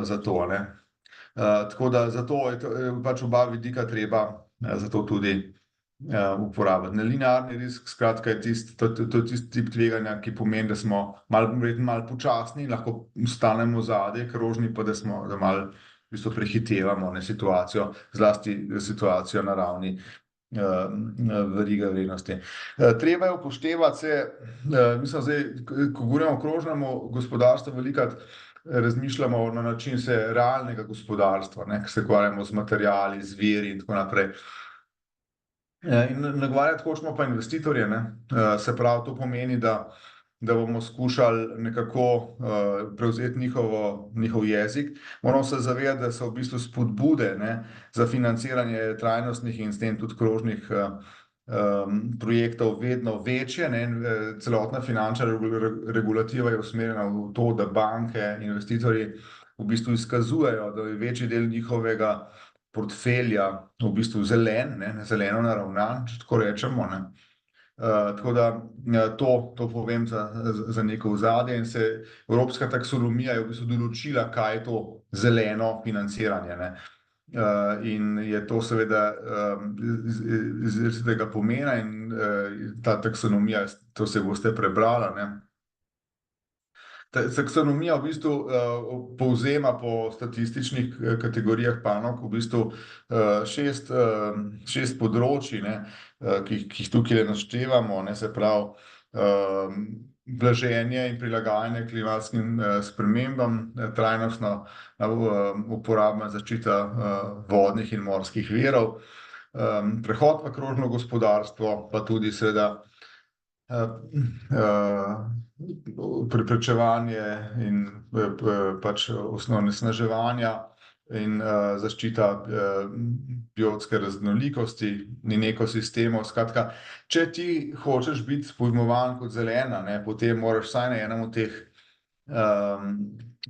za to, ne. Tako da zato je pač oba vidika treba zato tudi uporabiti. Nelinearni risk, skratka, je tisti tip tveganja, ki pomeni, da smo malo počasni, lahko ostanemo zadaj, krožni pa, da malo v bistvu prehitevamo, ne, situacijo, zlasti situacijo na ravni verige vrednosti. Treba je upoštevati mislim zdaj, ko govorimo o krožnem gospodarstvu, velikokrat razmišljamo na način realnega gospodarstva, ne, ko se ukvarjamo z materiali, z viri in tako naprej. In nagovarjati hočemo pa investitorje, ne. Se pravi, to pomeni, da bomo skušali nekako prevzeti njihov jezik. Moramo se zavedati, da so v bistvu spodbude, ne, za financiranje trajnostnih in s tem tudi krožnih projektov vedno večje, ne. Celotna finančna regulativa je usmerjena v to, da banke, investitorji v bistvu izkazujejo, da je večji del njihovega portfelja v bistvu zeleno naravnan, če tako rečemo, ne. Tako da to povem za neko ozadje in evropska taksonomija je v bistvu določila, kaj je to zeleno financiranje, ne. In je to seveda izrednega pomena in ta taksonomija, to se boste prebrala, ne. Taksonomija v bistvu povzema po statističnih kategorijah panog v bistvu šest področij, ne, ki jih tukaj naštevamo, ne, se pravi blaženje in prilagajanje klimatskim spremembam, trajnostna uporaba in zaščita vodnih in morskih virov, prehod v krožno gospodarstvo, pa tudi seveda preprečevanje in pač onesnaževanja in zaščita biotske raznolikosti in ekosistemov. Skratka, če ti hočeš biti pojmovan kot zelena, ne, potem moraš vsaj na enem od teh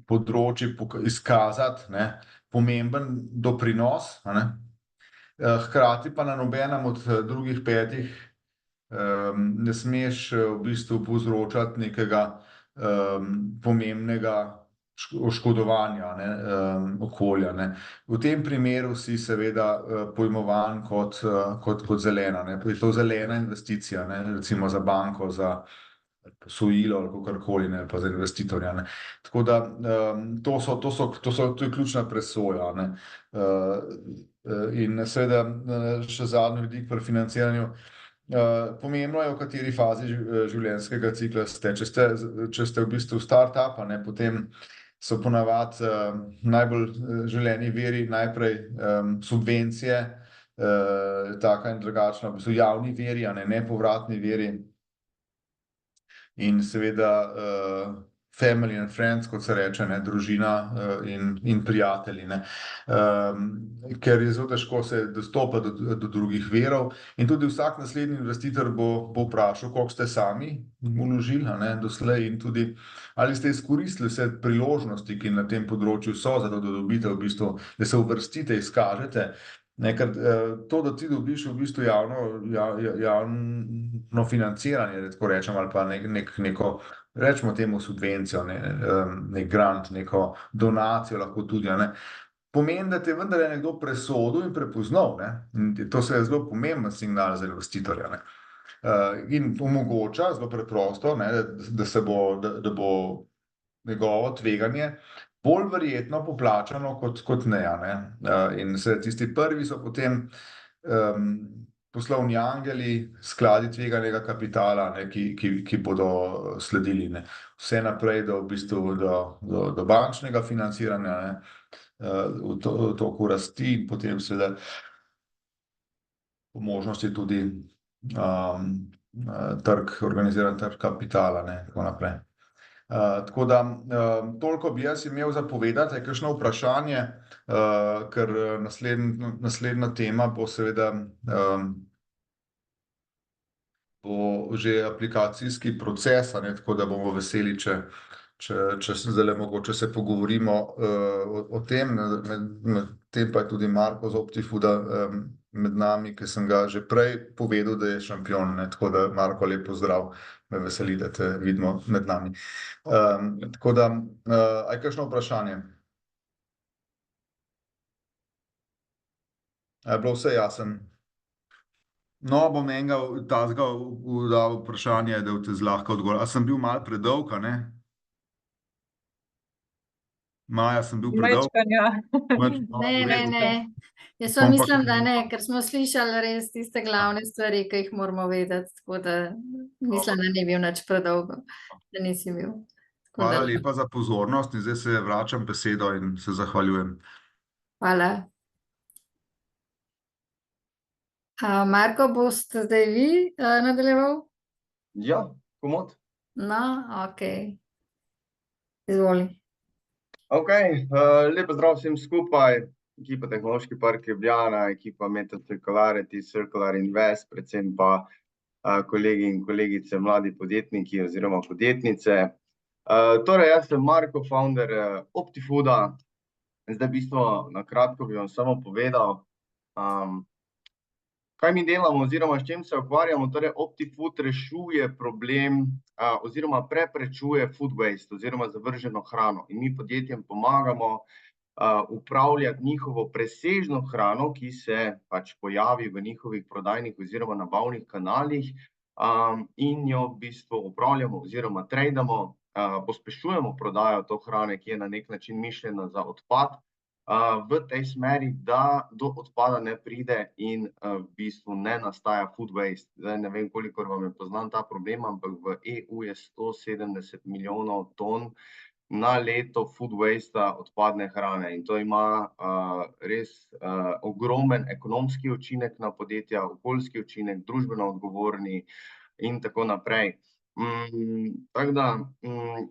področij izkazati, ne, pomemben doprinos, a ne, hkrati pa na nobenem od drugih 5 ne smeš v bistvu povzročati nekega pomembnega oškodovanja, ne, okolja, ne. V tem primeru si seveda pojmovan kot zelena, ne. Je to zelena investicija, ne, recimo za banko, za posojilo ali kakorkoli, ne, pa za investitorja, ne. Tako da to je ključna presoja, ne. In seveda še zadnji vidik pri financiranju. Pomembno je, v kateri fazi življenjskega cikla ste. Če ste v bistvu startup, ne, potem so ponavadi najbolj želeni viri najprej subvencije, taka in drugačna, v bistvu javni viri, a ne, nepovratni viri. In seveda family and friends, kot se reče, ne, družina in prijatelji, ne. Ker je zelo težko se dostopa do drugih virov in tudi vsak naslednji investitor bo vprašal, koliko ste sami vložili, a ne, doslej in tudi ali ste izkoristili vse priložnosti, ki na tem področju so, zato da dobite v bistvu, da se uvrstite, izkažete. Ne, ker to, da ti dobiš v bistvu javno financiranje, da tako rečem, ali pa neko, rečemo temu subvencijo, nek grant, neko donacijo lahko tudi, a ne, pomeni, da te vendar je nekdo presodil in prepoznal, ne. In to je zelo pomemben signal za investitorja, ne. in omogoča zelo preprosto, ne, da bo njegovo tveganje bolj verjetno poplačano kot ne, ne. In se tisti prvi so potem poslovni angeli, skladi tveganega kapitala, ne, ki bodo sledili, ne. Vse naprej do v bistvu do bančnega financiranja, ne, v toku rasti in potem seveda po možnosti tudi organiziran trg kapitala, ne, tako naprej. Tako da toliko bi jaz imel za povedati, je kakšno vprašanje, ker naslednja tema bo seveda bo že aplikacijski proces, a ne, tako da bomo veseli, če zdajle mogoče se pogovorimo o tem, med tem pa je tudi Marko z Optifooda med nami, ki sem ga že prej povedal, da je šampion, ne, tako da Marko, lep pozdrav, me veseli, da te vidimo med nami. Tako da, a je kakšno vprašanje? A je bilo vse jasno? No, bom enega takega dal vprašanje, da boste zlahka odgovorili. A sem bil malo predolg, a ne? Maja, sem bil predolg? Ne. Jaz pa mislim, da ne, ker smo slišali res tiste glavne stvari, ki jih moramo vedeti, tako da mislim, da ni bil nič predolgo, da nisi bil. Hvala lepa za pozornost in zdaj se vračam besedo in se zahvaljujem. Hvala. Marko, boste zdaj vi nadaljeval? Ja, komot. No, okej. Izvoli. Okej, lep pozdrav vsem skupaj, ekipa Tehnološki park Ljubljana, ekipa Meta Circularity, Circular Invest, predvsem pa kolegi in kolegice, mladi podjetniki oziroma podjetnice. Torej, jaz sem Marko, founder Optifooda. Zdaj v bistvu na kratko bi vam samo povedal, kaj mi delamo oziroma s čim se ukvarjamo. Torej, Optifood rešuje problem oziroma preprečuje food waste oziroma zavrženo hrano. In mi podjetjem pomagamo upravljati njihovo presežno hrano, ki se pač pojavi v njihovih prodajnih oziroma nabavnih kanalih, in jo v bistvu upravljamo oziroma tradamo, pospešujemo prodajo to hrane, ki je na nek način mišljena za odpad, v tej smeri, da do odpada ne pride in v bistvu ne nastaja food waste. Zdaj ne vem, kolikor vam je poznan ta problem, ampak v EU je 170 milijonov ton na leto food waste odpadne hrane in to ima res ogromen ekonomski učinek na podjetja, okoljski učinek, družbeno odgovorni in tako naprej. Tako da,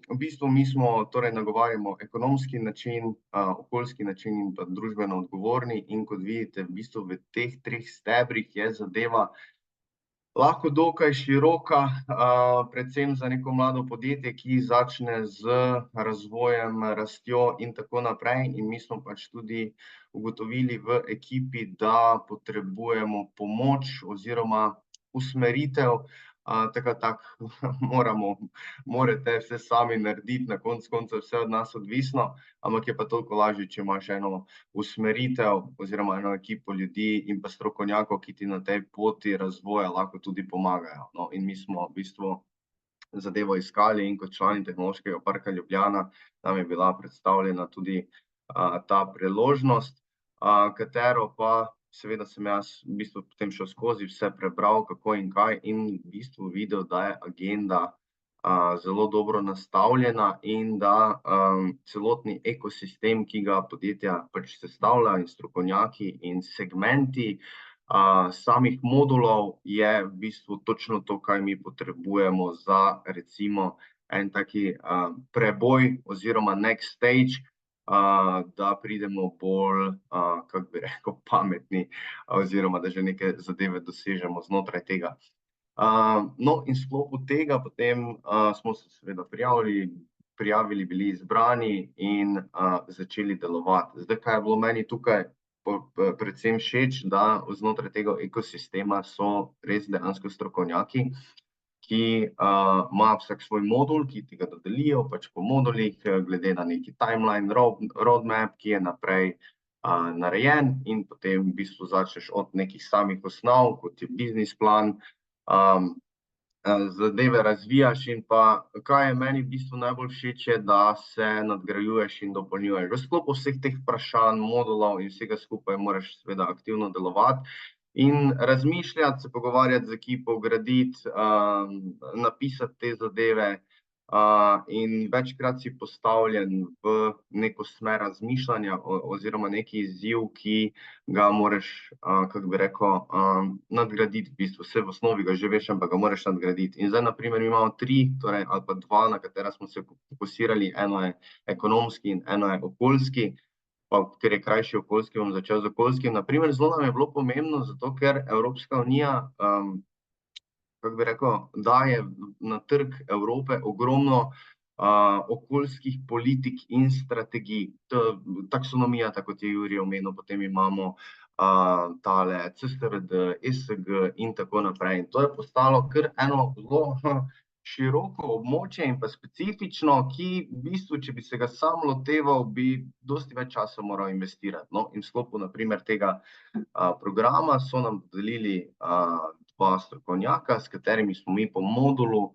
v bistvu mi smo, torej nagovarjamo ekonomski način, okoljski način in pa družbeno odgovorni in kot vidite, v bistvu v teh treh stebrih je zadeva lahko dokaj široka, predvsem za neko mlado podjetje, ki začne z razvojem, rastjo in tako naprej. In mi smo pač tudi ugotovili v ekipi, da potrebujemo pomoč oziroma usmeritev, tako morate vse sami narediti, na koncu koncev vse od nas odvisno, ampak je pa toliko lažje, če imaš eno usmeritev oziroma eno ekipo ljudi in pa strokovnjakov, ki ti na tej poti razvoja lahko tudi pomagajo. No, in mi smo v bistvu zadevo iskali in kot člani Tehnološkega parka Ljubljana nam je bila predstavljena tudi ta priložnost, katero pa seveda sem jaz v bistvu potem šel skozi, vse prebral, kako in kaj, in v bistvu videl, da je agenda zelo dobro nastavljena in da celotni ekosistem, ki ga podjetja pač sestavlja in strokovnjaki in segmenti samih modulov, je v bistvu točno to, kaj mi potrebujemo za recimo en taki preboj oziroma next stage, da pridemo bolj, kako bi rekel, pametni oziroma da že neke zadeve dosežemo znotraj tega. No, in v sklopu tega potem smo se seveda prijavili, bili izbrani in začeli delovati. Zdaj, kaj je bilo meni tukaj predvsem všeč, da znotraj tega ekosistema so res dejansko strokovnjaki, ki ima vsak svoj modul, ki ti ga dodelijo pač po modulih, glede na neki timeline, roadmap, ki je naprej narejen in potem v bistvu začneš od nekih samih osnov, kot je biznis plan, zadeve razvijaš in pa kaj je meni v bistvu najbolj všeč je, da se nadgrajuješ in dopolnjuješ. V sklopu vseh teh vprašanj, modulov in vsega skupaj moraš seveda aktivno delovati in razmišljati, se pogovarjati z ekipo, graditi, napisati te zadeve, in večkrat si postavljen v neko smer razmišljanja oziroma neki izziv, ki ga moraš, kako bi rekel, nadgraditi v bistvu. Vse v osnovi ga že veš, ampak ga moraš nadgraditi. In zdaj, na primer, imamo 3, torej, ali pa 2, na katera smo se fokusirali. Eno je ekonomski in eno je okoljski. Pa, ker je krajši okoljski, bom začel z okoljskim. Na primer, zelo nam je bilo pomembno, zato ker Evropska unija, kako bi rekel, daje na trg Evrope ogromno okoljskih politik in strategij. Taksonomija, tako kot je Jurij omenil, potem imamo tale CSRD, ESG in tako naprej. In to je postalo kar eno zelo široko območje in pa specifično, ki v bistvu, če bi se ga sam loteval, bi dosti več časa moral investirati. No, in v sklopu, na primer, tega programa so nam podelili 2 strokovnjaka, s katerimi smo mi po modulu,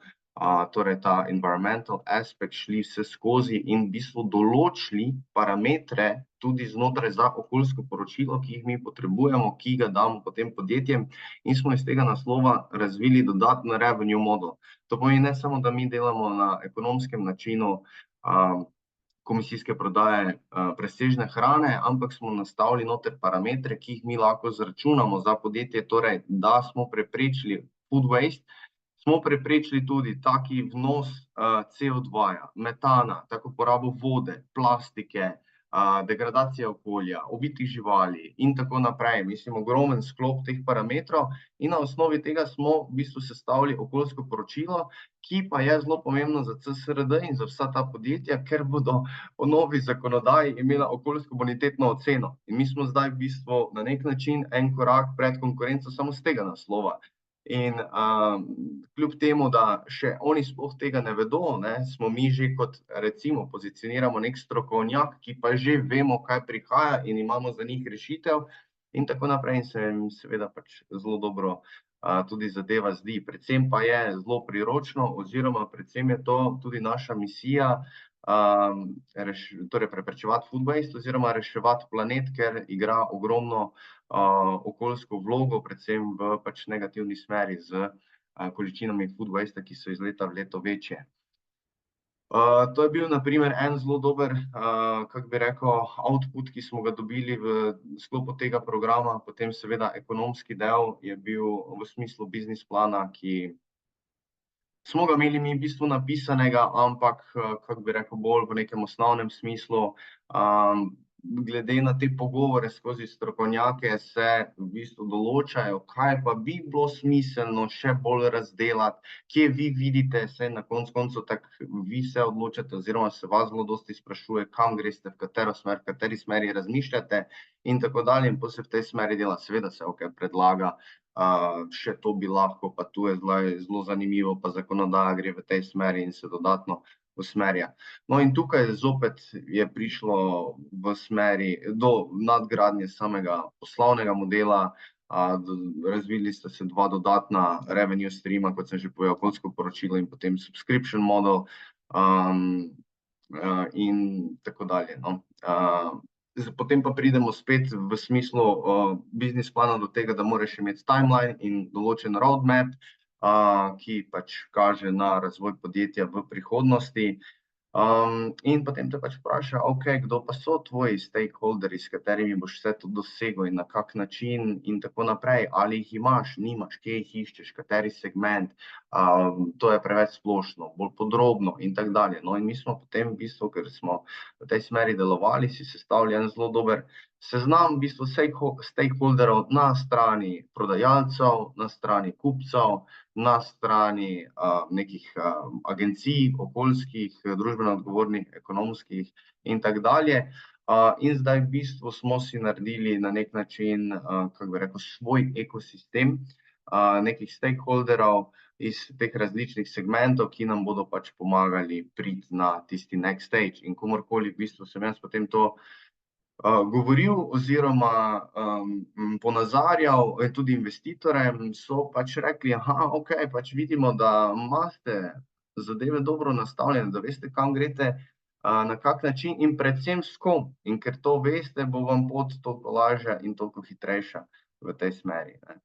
torej ta environmental aspect, šli vse skozi in v bistvu določili parametre tudi znotraj za okoljsko poročilo, ki jih mi potrebujemo, ki ga damo potem podjetjem, in smo iz tega naslova razvili dodatno revenue model. To pomeni ne samo, da mi delamo na ekonomskem načinu komisijske prodaje presežne hrane, ampak smo nastavili noter parametre, ki jih mi lahko zračunamo za podjetje, torej, da smo preprečili food waste, smo preprečili tudi taki vnos CO2, metana, tako porabo vode, plastike, degradacija okolja, ubitih živali in tako naprej. Mislim, ogromen sklop teh parametrov in na osnovi tega smo v bistvu sestavili okoljsko poročilo, ki pa je zelo pomembno za CSRD in za vsa ta podjetja, ker bodo po novi zakonodaji imela okoljsko bonitetno oceno. In mi smo zdaj v bistvu na nek način en korak pred konkurenco samo z tega naslova. In kljub temu, da še oni sploh tega ne vedo, smo mi že kot, recimo, pozicioniramo nek strokovnjak, ki pa že vemo, kaj prihaja in imamo za njih rešitev in tako naprej, in se jim seveda pač zelo dobro tudi zadeva zdi. Predvsem pa je zelo priročno oziroma predvsem je to tudi naša misija, torej preprečevati food waste oziroma reševati planet, ker igra ogromno okoljsko vlogo, predvsem v pač negativni smeri z količinami food waste, ki so iz leta v leto večje. To je bil, na primer, en zelo dober, kako bi rekel, output, ki smo ga dobili v sklopu tega programa. Potem seveda ekonomski del je bil v smislu biznis plana, ki smo ga imeli mi v bistvu napisanega, ampak, kako bi rekel, bolj v nekem osnovnem smislu. Glede na te pogovore skozi strokovnjake se v bistvu določajo, kaj pa bi bilo smiselno še bolj razdelati, kje vi vidite, se na koncu tako vi se odločate oziroma se vas zelo dosti sprašuje, kam greste, v katero smer, v kateri smeri razmišljate in tako dalje, in potem se v tej smeri dela. Seveda se predlaga, še to bi lahko, pa tu je zelo zanimivo, pa zakonodaja gre v tej smeri in se dodatno usmerja. No, in tukaj zopet je prišlo v smeri do nadgradnje samega poslovnega modela, razvili sta se 2 dodatna revenue streama, kot sem že povedal, okoljsko poročilo in potem subscription model, in tako dalje, no. Potem pa pridemo spet v smislu biznis plana do tega, da moraš imeti timeline in določen roadmap, ki pač kaže na razvoj podjetja v prihodnosti. In potem te pač vpraša, kdo pa so tvoji stakeholderji, s katerimi boš vse to dosegel in na kak način in tako naprej. Ali jih imaš, nimaš, kje jih iščeš, kateri segment, to je preveč splošno, bolj podrobno in tako dalje. No, in mi smo potem v bistvu, ker smo v tej smeri delovali, si sestavili en zelo dober seznam v bistvu stakeholderov na strani prodajalcev, na strani kupcev, na strani nekih agencij, okoljskih, družbeno odgovornih, ekonomskih in tako dalje. In zdaj v bistvu smo si naredili na nek način, kako bi rekel, svoj ekosistem nekih stakeholderov iz teh različnih segmentov, ki nam bodo pač pomagali priti na tisti next stage. In komorkoli v bistvu sem jaz potem to govoril oziroma ponazarjal tudi investitorjem, so pač rekli, ok, pač vidimo, da imate zadeve dobro nastavljene, da veste, kam greste, na kak način in predvsem s kom. In ker to veste, bo vam pot toliko lažja in toliko hitrejša v tej smeri, ne.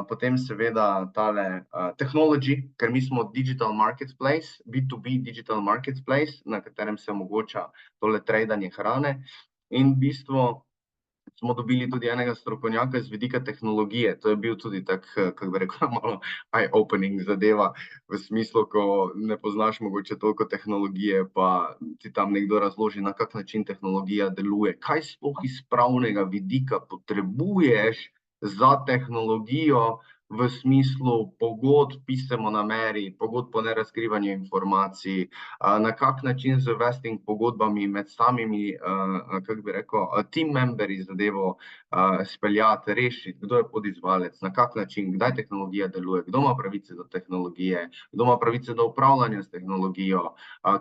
Potem seveda tale technology, ker mi smo digital marketplace, B2B digital marketplace, na katerem se omogoča tole tradanje hrane. In v bistvu smo dobili tudi enega strokovnjaka z vidika tehnologije. To je bil tudi tak, kako bi rekel, malo eye-opening zadeva, v smislu, ko ne poznaš mogoče toliko tehnologije, pa ti tam nekdo razloži, na kak način tehnologija deluje. Kaj sploh iz pravnega vidika potrebuješ za tehnologijo v smislu pogodb, pisem o nameri, pogodb o nerazkrivanju informacij, na kak način z vesting pogodbami med samimi, kako bi rekel, team memberji zadevo speljati, rešiti, kdo je podizvajalec, na kak način, kdaj tehnologija deluje, kdo ima pravice do tehnologije, kdo ima pravice do upravljanja s tehnologijo,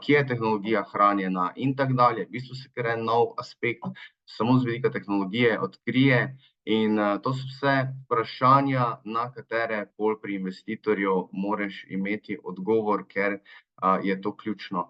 kje je tehnologija hranjena in tako dalje. V bistvu se kar en nov aspekt samo z vidika tehnologije odkrije. In to so vse vprašanja, na katere bolj pri investitorju moraš imeti odgovor, ker je to ključno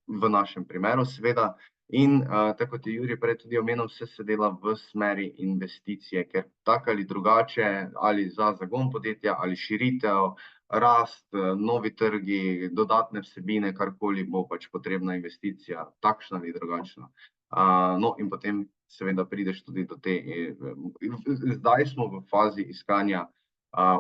v našem primeru seveda. In tako kot je Jurij prej tudi omenil, vse se dela v smeri investicije, ker tako ali drugače, ali za zagon podjetja, ali širitev, rast, novi trgi, dodatne vsebine, karkoli bo pač potrebna investicija, takšna ali drugačna. No, in potem seveda prideš tudi do te, zdaj smo v fazi iskanja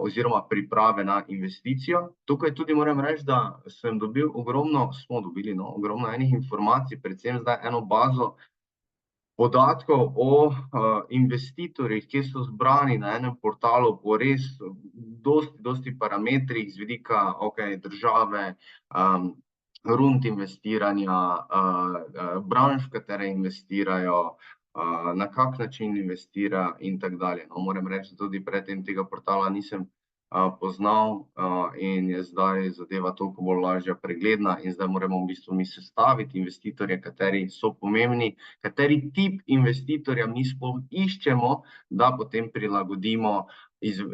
oziroma priprave na investicijo. Tukaj tudi moram reči, da smo dobili ogromno enih informacij, predvsem zdaj eno bazo podatkov o investitorjih, ki so zbrani na enem portalu po res dosti parametrih z vidika države, rund investiranja, branž, v katere investirajo, na kak način investira in tako dalje. No, moram reči, da tudi predtem tega portala nisem poznal in je zdaj zadeva toliko bolj lažja, pregledna in zdaj moramo v bistvu mi sestaviti investitorje, kateri so pomembni, kateri tip investitorja mi sploh iščemo, da potem prilagodimo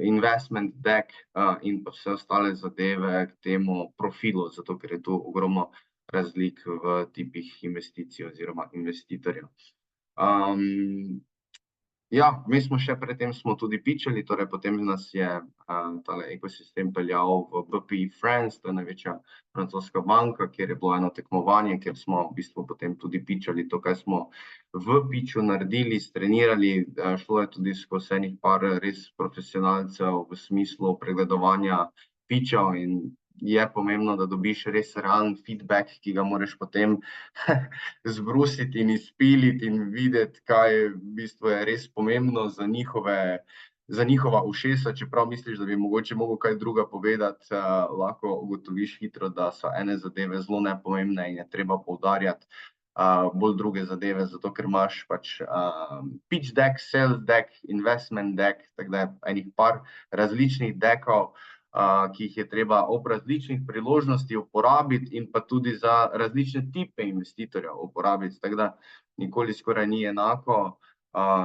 investment deck in pa vse ostale zadeve k temu profilu, zato ker je tu ogromno razlik v tipih investicij oziroma investitorjev. Ja, mi smo še predtem tudi pitchali, torej potem nas je tale ekosistem peljal v BPI France, to je največja francoska banka, kjer je bilo eno tekmovanje, kjer smo v bistvu potem tudi pitchali to, kaj smo v pitchu naredili, strenirali, šlo je tudi skozi enih par res profesionalcev v smislu pregledovanja pitchov in je pomembno, da dobiš res realen feedback, ki ga moraš potem zbrusiti in izpiliti in videti, kaj v bistvu je res pomembno za njihova ušesa, čeprav misliš, da bi mogoče mogel kaj druga povedati, lahko ugotoviš hitro, da so ene zadeve zelo nepomembne in je treba poudarjati bolj druge zadeve, zato ker imaš pač pitch deck, sales deck, investment deck, tako da je enih par različnih deckov, ki jih je treba ob različnih priložnosti uporabiti in pa tudi za različne tipe investitorjev uporabiti, tako da nikoli skoraj ni enako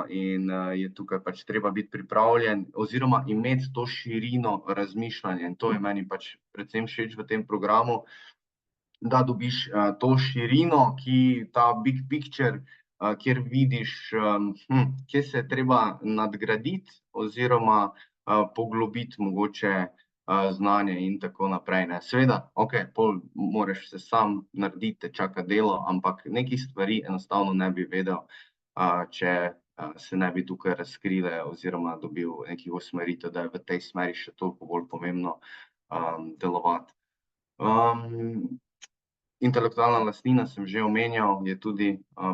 in je tukaj pač treba biti pripravljen oziroma imeti to širino razmišljanja in to je meni pač predvsem všeč v tem programu, da dobiš to širino, ki ta big picture, kjer vidiš, kje se je treba nadgraditi oziroma poglobiti mogoče znanje in tako naprej, ne. Seveda, pol moraš se sam narediti, te čaka delo, ampak nekih stvari enostavno ne bi vedel, če se ne bi tukaj razkrile oziroma dobil nekih usmeritev, da je v tej smeri še toliko bolj pomembno delovati. Intelektualna lastnina sem že omenjal, je tudi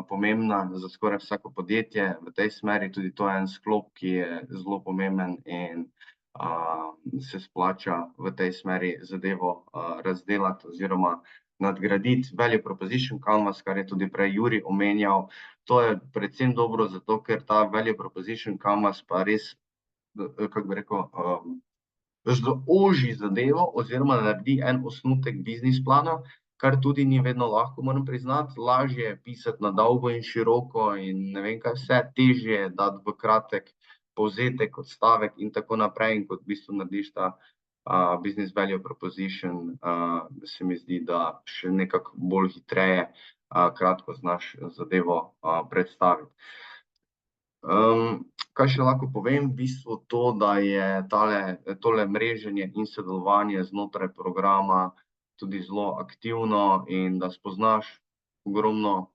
pomembna za skoraj vsako podjetje v tej smeri, tudi to je en sklop, ki je zelo pomemben in se splača v tej smeri zadevo razdelati oziroma nadgraditi. Value proposition canvas, kar je tudi prej Jurij omenjal, to je predvsem dobro zato, ker ta value proposition canvas pa res, kako bi rekel, zaoži zadevo oziroma naredi en osnutek biznis plana, kar tudi ni vedno lahko, moram priznati. Lažje je pisati na dolgo in široko in ne vem kaj vse, težje je dati v kratek povzetek, odstavek in tako naprej, in kot v bistvu narediš ta business value proposition, se mi zdi, da še nekako bolj hitreje, kratko znaš zadevo predstaviti. Kaj še lahko povem? V bistvu to, da je tole mreženje in sodelovanje znotraj programa tudi zelo aktivno in da spoznaš ogromno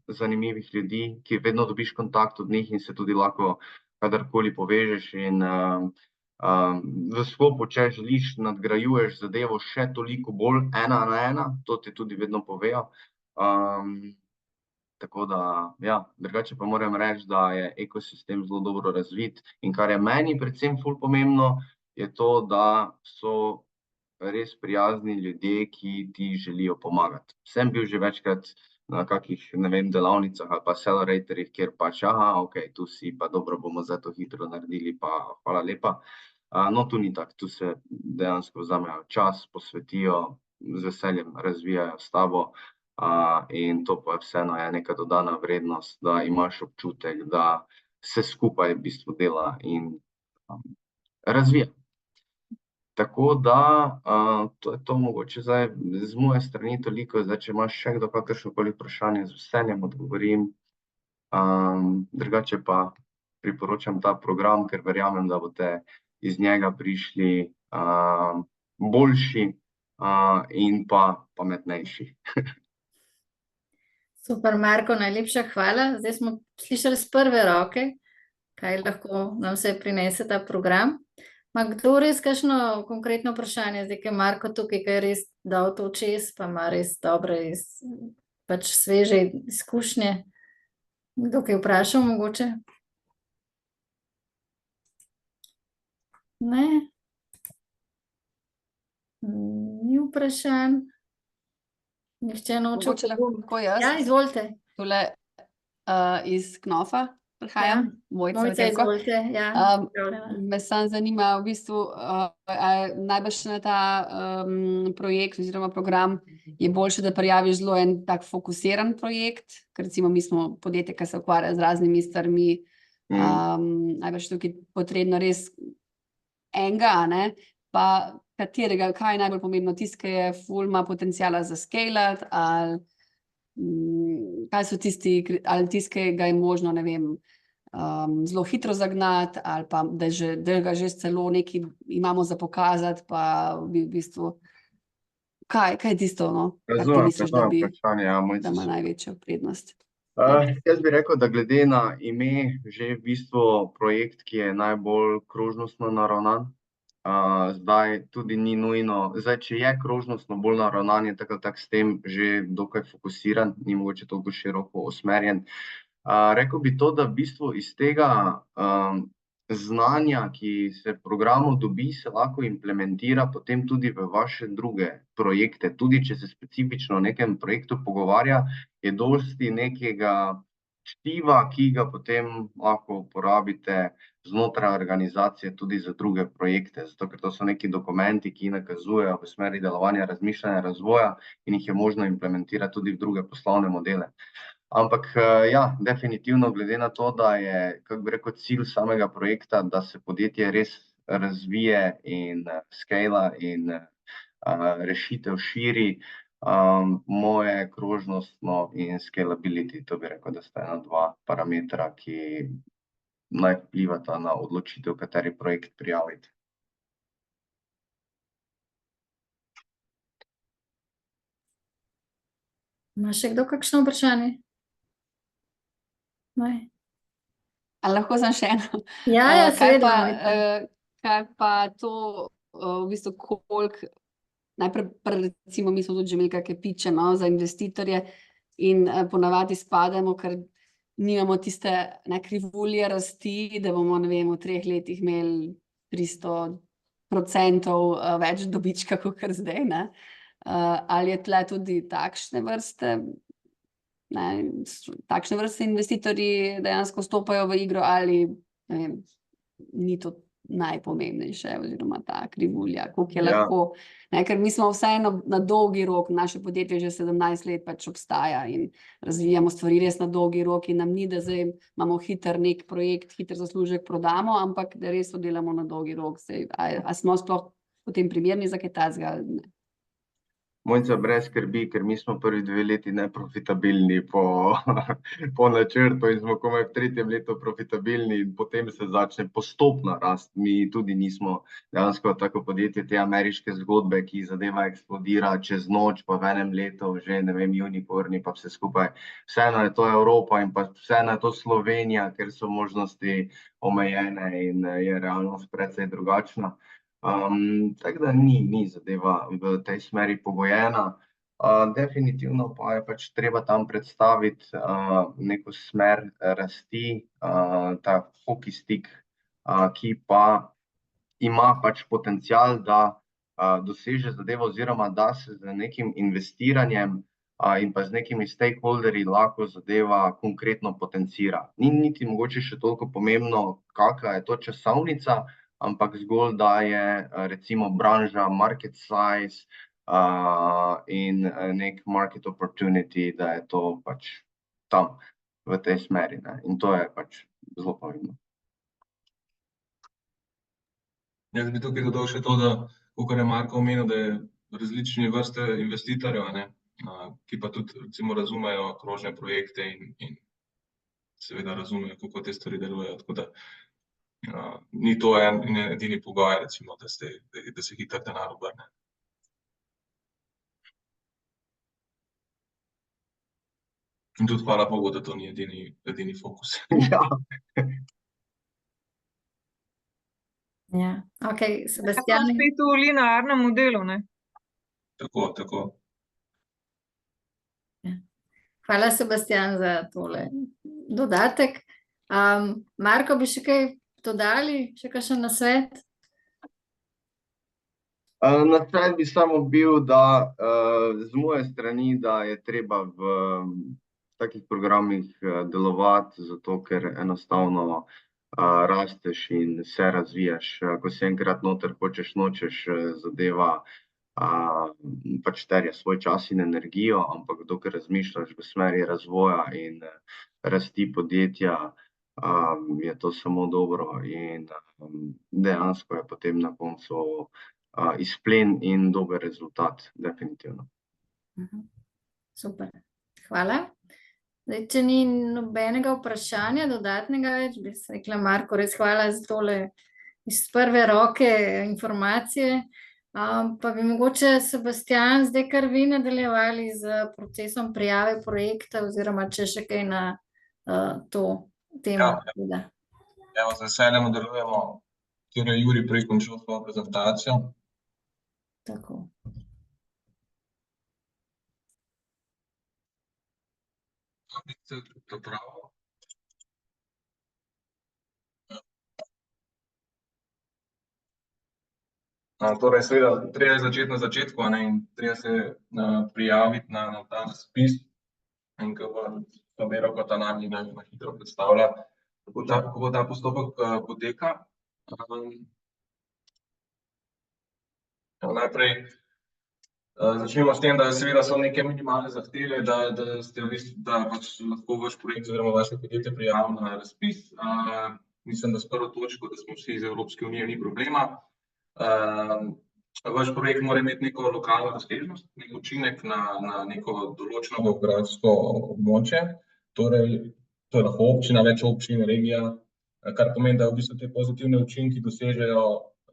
zanimivih ljudi, ki vedno dobiš kontakt od njih in se tudi lahko kadarkoli povežeš in v sklopu, če želiš, nadgrajuješ zadevo še toliko bolj 1 na 1, to ti tudi vedno povejo. Tako da, ja, drugače pa moram reči, da je ekosistem zelo dobro razvit in kar je meni predvsem ful pomembno, je to, da so res prijazni ljudje, ki ti želijo pomagati. Sem bil že večkrat na kakih, ne vem, delavnicah ali pa acceleratorjih, kjer pač, ok, tu si, pa dobro, bomo zdaj to hitro naredili, pa hvala lepa. No, tu ni tako, tu se dejansko vzamejo čas, posvetijo, z veseljem razvijajo s tabo. In to pa vseeno je neka dodana vrednost, da imaš občutek, da se skupaj v bistvu dela in razvija. Tako da, to je to mogoče zdaj z moje strani toliko. Zdaj, če imaš še kdo kakršnokoli vprašanje, z veseljem odgovorim. Drugače pa priporočam ta program, ker verjamem, da boste iz njega prišli boljši in pa pametnejši. Super, Marko, najlepša hvala. Zdaj smo slišali z prve roke, kaj lahko nam vse prinese ta program. Ma kdo res kakšno konkretno vprašanje, zdaj, ki je Marko tukaj, ki je res dal to čez, pa ima res dobre, pač sveže izkušnje. Kdo kaj vprašal mogoče? Ne? Ni vprašanj. Nihče noče. Mogoče lahko jaz. Ja, izvolite. Tule iz Knofa prihajam. Mojca, izvolite. Ja, me samo zanima, v bistvu, najbrž na ta projekt oziroma program je boljše, da prijaviš zelo en tak fokusiran projekt, ker recimo mi smo podjetje, ki se ukvarja z raznimi stvarmi, najbrž tukaj potrebno res enega, ne, pa katerega, kaj je najbolj pomembno, tisti, ki je ful ima potenciala za scalati, ali kaj so tisti, ali tisti, ki ga je možno, ne vem, zelo hitro zagnati, ali pa da ga že celo nekaj imamo za pokazati, pa v bistvu, kaj je tisto, no, kar ti misliš, da ima največjo prednost? Jaz bi rekel, da glede na ime že v bistvu projekt, ki je najbolj krožnostno naravnan. Zdaj tudi ni nujno, zdaj, če je krožnostno bolj naravnan, je tako s tem že dokaj fokusiran, ni mogoče toliko široko usmerjen. Rekel bi to, da v bistvu iz tega znanja, ki se v programu dobi, se lahko implementira potem tudi v vaše druge projekte. Tudi če se specifično o nekem projektu pogovarja, je dosti nekega čtiva, ki ga potem lahko uporabite znotraj organizacije tudi za druge projekte, zato ker to so neki dokumenti, ki nakazujejo v smeri delovanja, razmišljanja, razvoja in jih je možno implementirati tudi v druge poslovne modele. Ampak ja, definitivno glede na to, da je, kako bi rekel, cilj samega projekta, da se podjetje res razvije in scala in rešitev širi, moje krožnostno in scalability, to bi rekel, da sta ena dva parametra, ki naj vplivata na odločitev, kateri projekt prijaviti. Ima še kdo kakšno vprašanje? Ali lahko sem še eno? Ja, seveda. Kaj pa to, v bistvu, koliko, najprej, recimo, mi smo tudi že imeli kakšne pitche, no, za investitorje in ponavadi spademo, ker nimamo tiste krivulje rasti, da bomo, ne vem, v 3 letih imeli 300% več dobička, kakor zdaj, ne? Ali je tle tudi takšne vrste investitorji dejansko stopajo v igro ali, ne vem, ni to najpomembnejše, oziroma ta krivulja, koliko je Ja. lahko. Ne, ker mi smo vseeno na dolgi rok, naše podjetje že 17 let pač obstaja in razvijamo stvari res na dolgi rok in nam ni, da zdaj imamo hiter nek projekt, hiter zaslužek prodamo, ampak da res to delamo na dolgi rok. Zdaj, a smo sploh potem primerni za kaj takega ali ne? Mojca, brez skrbi, ker mi smo prvi 2 leti neprofitabilni po načrtu in smo komaj v 3. letu profitabilni in potem se začne postopna rast. Mi tudi nismo dejansko tako podjetje te ameriške zgodbe, ki zadeva eksplodira čez noč, pa v enem letu že, ne vem, unikorni pa vse skupaj. Vseeno je to Evropa in pa vseeno je to Slovenija, ker so možnosti omejene in je realnost precej drugačna. Tako da ni zadeva v tej smeri pogojena. Definitivno pa je pač treba tam predstaviti neko smer rasti, ta hockey stick, ki pa ima pač potencial, da doseže zadevo oziroma da se z nekim investiranjem in pa z nekimi stakeholderji lahko zadeva konkretno potencira. Ni niti mogoče še toliko pomembno, kakšna je to časovnica, ampak zgolj, da je recimo branža, market size in nek market opportunity, da je to pač tam v tej smeri, ne. In to je pač zelo pomembno. Jaz bi tukaj dodal še to, da, kakor je Marko omenil, da je različne vrste investitorjev, ne, ki pa tudi recimo razumejo krožne projekte in seveda razumejo, kako te stvari delujejo, tako da ni to edini pogoj, recimo, da se hitro denar obrne. In tudi hvala Bogu, da to ni edini fokus. Ja. Ja, okej, Je pa Sebastijan. spet v linearnem modelu, ne? Tako. Hvala, Sebastijan, za tole dodatek. Marko, bi še kaj dodali, še kakšen nasvet? Nasvet bi samo bil, da z moje strani, da je treba v takih programih delovati, zato ker enostavno rasteš in se razvijaš. Ko si enkrat noter, hočeš nočeš, zadeva pač terja svoj čas in energijo, ampak dokler razmišljaš v smeri razvoja in rasti podjetja, je to samo dobro in dejansko je potem na koncu izplen in dober rezultat, definitivno. Super, hvala. Zdaj, če ni nobenega vprašanja, dodatnega več, bi se rekla, Marko, res hvala za tole iz prve roke informacije. Pa bi mogoče, Sebastijan, zdaj kar vi nadaljevali z procesom prijave projekta oziroma če še kaj na to temo. Evo, z veseljem nadaljujemo, kjer je Jurij prej končal svojo prezentacijo. Tako. To pravo. Torej, seveda, treba je začeti na začetku, a ne, in treba se prijaviti na ta razpis. In ko bo Miro kot Anani na hitro predstavlja, kako ta postopek poteka. Najprej začnemo s tem, da seveda so neke minimalne zahteve, da pač lahko vaš projekt oziroma vaše podjetje prijavi na razpis. Mislim, da s prvo točko, da smo vsi iz Evropske unije, ni problema. Vaš projekt mora imeti neko lokalno razsežnost, nek učinek na neko določeno geografsko območje. Torej, to je lahko občina, več občin, regija, kar pomeni, da v bistvu te pozitivne učinki dosežejo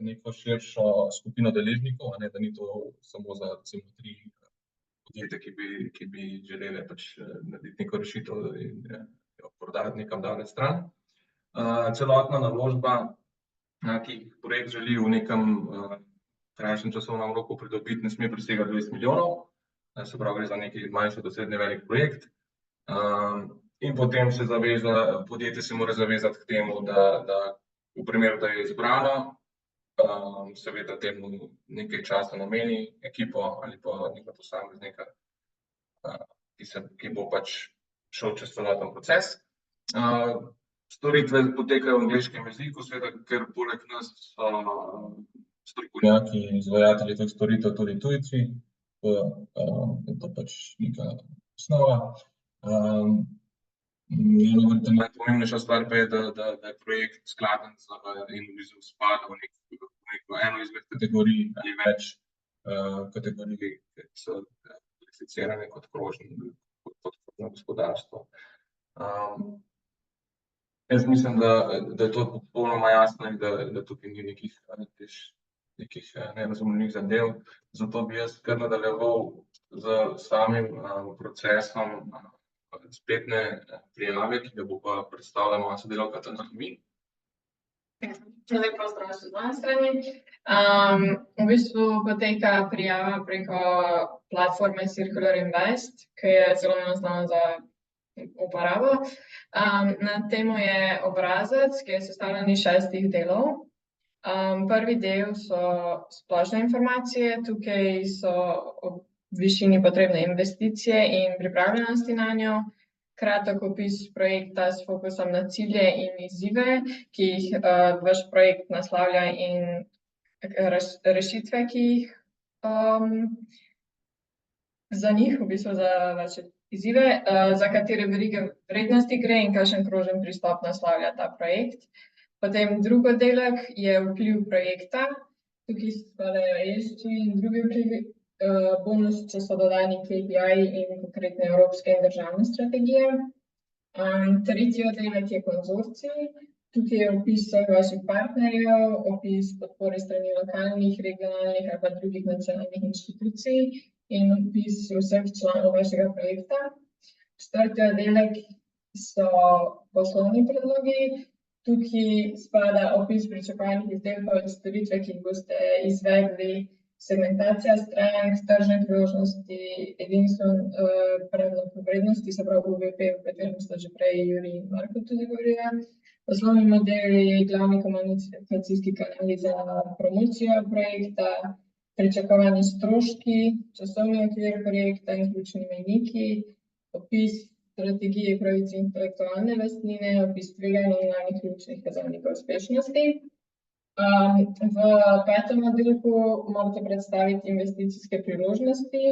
neko širšo skupino deležnikov, a ne, da ni to samo za recimo 3 podjetja, ki bi želeli pač narediti neko rešitev in jo prodati nekam daleč stran. Celotna naložba, ki projekt želi v nekem krajšem časovnem roku pridobiti, ne sme presegati 20 milijonov, se pravi, gre za neki manjši do srednje velik projekt. In potem podjetje se mora zavezati k temu, da v primeru, da je izbrano, seveda temu nekaj časa nameni ekipo ali pa nekaj posameznika, ki bo pač šel čez celoten proces. Storitve potekajo v angleškem jeziku, seveda, ker poleg nas so strokovnjaki in izvajatelji teh storitev tudi tujci, je to pač neka osnova. Najpomembnejša stvar pa je, da je projekt skladen in v bistvu spada v neko eno izmed kategorij ali več kategorij, ki so klasificirane kot krožno gospodarstvo. Jaz mislim, da je to popolnoma jasno in da tukaj ni nekih nerazumljivih zadev. Zato bi jaz kar nadaljeval z samim procesom spletne prijave, ki ga bo pa predstavila moja sodelavka Tanja. Lep pozdrav z moje strani. V bistvu poteka prijava preko platforme Circular Invest, ki je zelo enostavna za uporabo. Na temo je obrazec, ki je sestavljen iz 6 delov. Prvi del so splošne informacije, tukaj so o višini potrebne investicije in pripravljenosti nanjo, kratek opis projekta s fokusom na cilje in izzive, ki jih vaš projekt naslavlja, in rešitve, ki jih za njih, v bistvu za vaše izzive, za katere verige vrednosti gre in kakšen krožen pristop naslavlja ta projekt. Potem drugi oddelek je vpliv projekta, tukaj spadajo ESG in drugi vplivi, bonus, če so dodani KPI in konkretne evropske in državne strategije. Tretji oddelek je konzorcij, tukaj je opis vseh vaših partnerjev, opis podpore strani lokalnih, regionalnih ali pa drugih nacionalnih inštitucij in opis vseh članov vašega projekta. Četrti oddelek so poslovni predlogi, tukaj spada opis pričakovanih izdelkov in storitve, ki jih boste izvedli, segmentacija strank, tržne priložnosti, edinstven predlog vrednosti, se pravi UVP, o katerem sta že prej Jurij in Marko tudi govorila. Poslovni modeli, glavni komunikacijski kanali za promocijo projekta, pričakovani stroški, časovni okvir projekta in ključni mejniki, opis strategije pravic intelektualne lastnine, opis tveganj in glavnih ključnih kazalnikov uspešnosti. V 5. oddelku morate predstaviti investicijske priložnosti.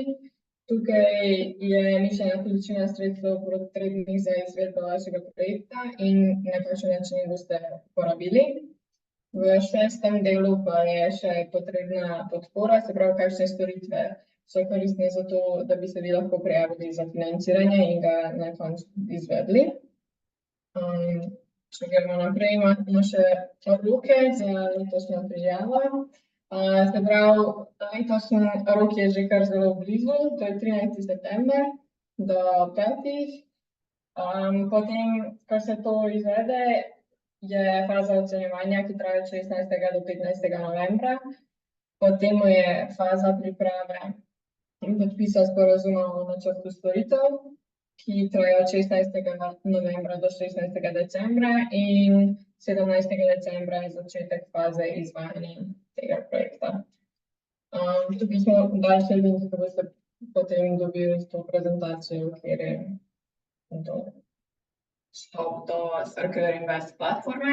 Tukaj je mišljena količina sredstev potrebnih za izvedbo vašega projekta in na kakšen način boste porabili. V 6. delu pa je še potrebna podpora, se pravi, kakšne storitve so koristne za to, da bi se vi lahko prijavili za financiranje in ga na koncu izvedli. Če gremo naprej, imamo še roke za letošnjo prijavo. Se pravi, letošnji rok je že kar zelo blizu, to je 13. september do 5. Potem, ko se to izvede, je faza ocenjevanja, ki traja od 16. do 15. novembra. Potem je faza priprave in podpisa sporazuma o načrtu storitev, ki traja od 16. novembra do 16. decembra in 17. decembra je začetek faze izvajanja tega projekta. Tukaj smo dali še link, ko boste potem dobili to prezentacijo, kjer je vstop do Circular Invest platforme.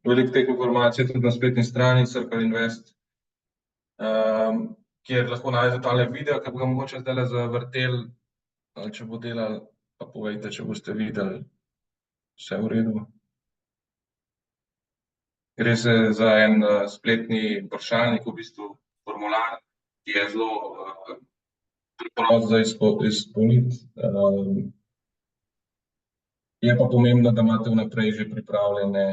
Veliko teh informacij tudi na spletni strani Circular Invest, kjer lahko najdete tale video, ki bi ga mogoče zdajle zavrteli, če bo delal, pa povejte, če boste videli vse v redu. Gre se za en spletni vprašalnik, v bistvu formular, ki je zelo preprost za izpolniti. Je pa pomembno, da imate vnaprej že pripravljene,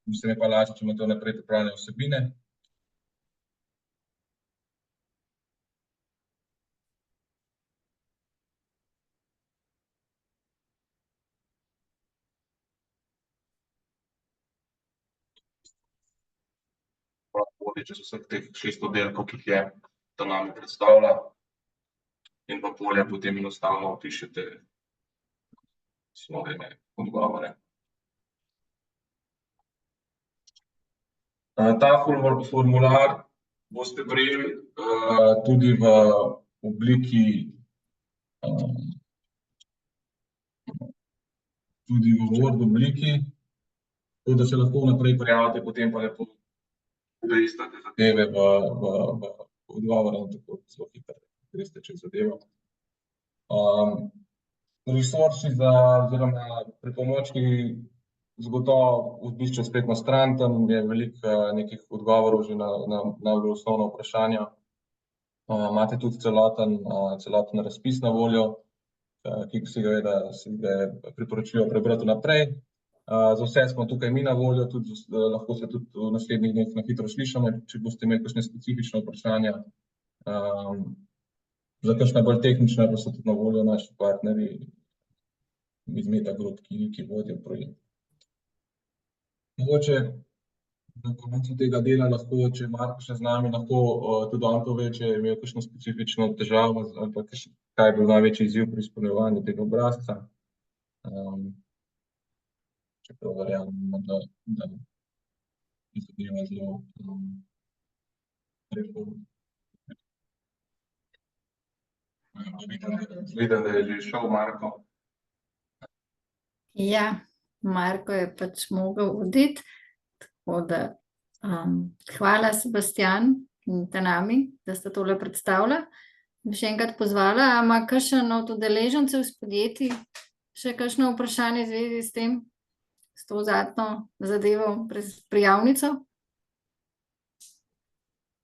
mislim, je pa lažje, če imate vnaprej pripravljene vsebine. Čez vseh teh 6 oddelkov, ki jih je ta nami predstavlja, in pa polje potem enostavno vpišete svoje odgovore. Ta formular boste prejeli tudi v obliki tudi v Word obliki, tako da se lahko naprej prijavite, potem pa lepo preistate zadeve v odgovore, tako zelo hitro greste čez zadevo. Resursi oziroma pripomočki zagotovo obišče spletno stran, tam je veliko nekih odgovorov že na najbolj osnovna vprašanja. Imate tudi celoten razpis na voljo, ki si ga priporočljivo prebrati naprej. Za vse smo tukaj mi na voljo, tudi lahko se tudi v naslednjih dneh na hitro slišamo, če boste imeli kakšne specifične vprašanja. Za kakšne bolj tehnične pa so tudi na voljo naši partnerji iz Meta Group, ki vodijo projekt. Mogoče na koncu tega dela lahko, če je Marko še z nami, lahko tudi on pove, če je imel kakšno specifično težavo ali pa kaj je bil največji izziv pri izpolnjevanju tega obrazca. Čeprav verjamem, da je zadeva zelo vidim, da je že šel Marko. Ja, Marko je pač mogel oditi, tako da hvala Sebastian in Tanami, da sta tole predstavila. Bi še enkrat pozvala, a ima kakšen od udeležencev iz podjetij še kakšno vprašanje v zvezi s tem, s to zadnjo zadevo prijavnico?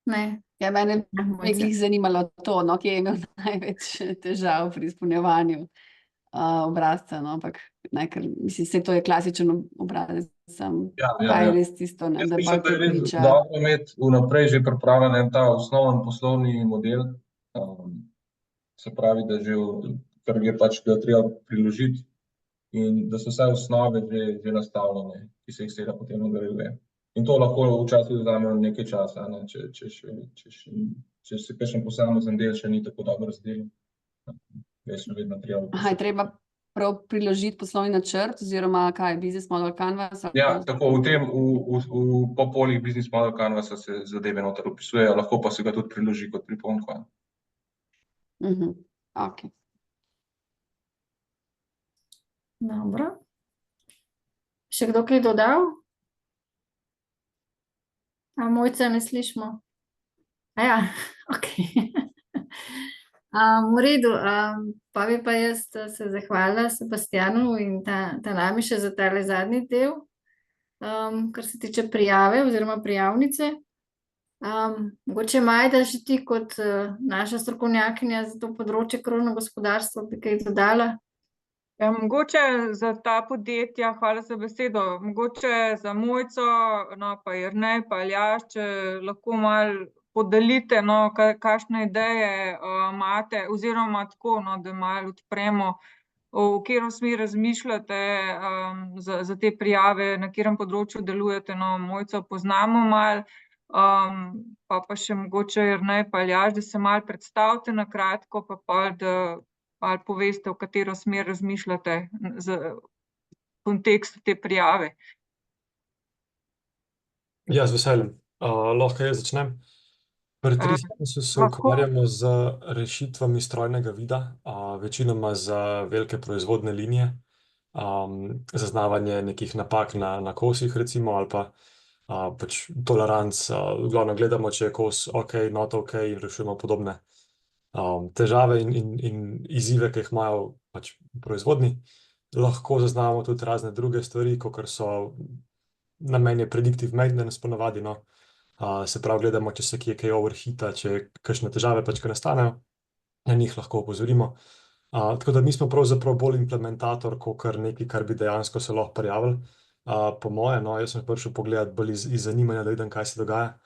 Ne. Ja, mene je glih zanimalo to, no, kje je imel največ težav pri izpolnjevanju obrazca, no, ampak ne, ker mislim, se to je klasičen obrazec, kaj je res tisto, ne, da Mislim, da je res priča. dobro imeti vnaprej že pripravljen en ta osnoven poslovni model, se pravi, da že, kar je pač ga treba priložiti in da so vse osnove že nastavljene, ki se jih seveda potem nadgrajuje. In to lahko včasih vzame nekaj časa, ne, če se kakšen posamezen del še ni tako dobro razdelil. Je še vedno treba. Je treba prav priložiti poslovni načrt oziroma kaj, business model Canvas? Ja, tako po polih business model Canvasa se zadeve noter opisujejo, lahko pa se ga tudi priloži kot priponka. Ok. Dobro. Še kdo kaj dodal? A Mojca ne slišimo? Ja, ok. V redu, pa bi pa jaz se zahvalila Sebastianu in Tanami še za tale zadnji del, kar se tiče prijave oziroma prijavnice. Mogoče Majda, že ti kot naša strokovnjakinja za to področje krožno gospodarstvo bi kaj dodala? Ja, mogoče za ta podjetja, hvala za besedo, mogoče za Mojco, no, pa Jernej, pa Aljaž, če lahko malo podelite, no, kakšne ideje imate, oziroma tako, no, da malo odpremo, v katero smer razmišljate za te prijave, na katerem področju delujete, no, Mojco poznamo malo, pa še mogoče Jernej pa Aljaž, da se malo predstavite na kratko, pa pol, da malo poveste, v katero smer razmišljate v kontekstu te prijave. Ja, z veseljem. Lahko jaz začnem. Pri Trisensu se ukvarjamo z rešitvami strojnega vida, večinoma za velike proizvodne linije, zaznavanje nekih napak na kosih recimo, ali pa pač toleranc, v glavnem gledamo, če je kos ok, not ok, in rešujemo podobne težave in izzive, ki jih imajo pač proizvodni. Lahko zaznamo tudi razne druge stvari, kakor so namen je predictive maintenance ponavadi, no. Se pravi, gledamo, če se kje kaj overheata, če kakšne težave pač, ki nastanejo, na njih lahko opozorimo. Tako da mi smo pravzaprav bolj implementator, kakor nekaj, kar bi dejansko se lahko prijavili. Po moje, no, jaz sem prišel pogledat bolj iz zanimanja, da vidim, kaj se dogaja,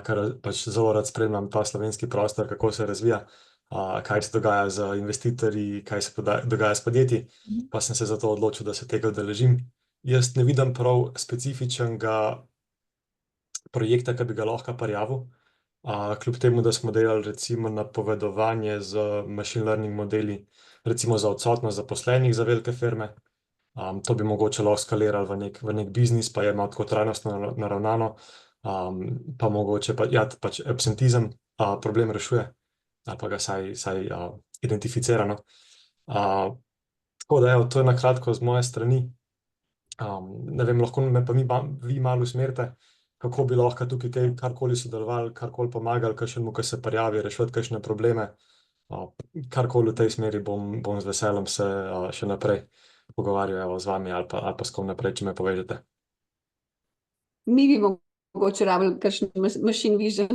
ker pač zelo rad spremljam ta slovenski prostor, kako se razvija, kaj se dogaja z investitorji, kaj se dogaja s podjetji, pa sem se zato odločil, da se tega udeležim. Jaz ne vidim prav specifičnega projekta, ki bi ga lahko prijavil, kljub temu, da smo delali recimo napovedovanje z machine learning modeli, recimo za odsotnost zaposlenih za velike firme. To bi mogoče lahko skalirali v nek biznis, pa je malo tako trajnostno naravnano, pa mogoče pač absentizem problem rešuje, ali pa ga saj identificirano. Tako da, evo, to je na kratko z moje strani. Ne vem, lahko me pa vi malo usmerite, kako bi lahko tukaj karkoli sodelovali, karkoli pomagali, kakšnemu, ki se prijavi, reševati kakšne probleme. Karkoli v tej smeri bom z veseljem se še naprej pogovarjal, evo, z vami ali pa s kom naprej, če me povežete. Mi bi mogoče rabili kakšen machine vision.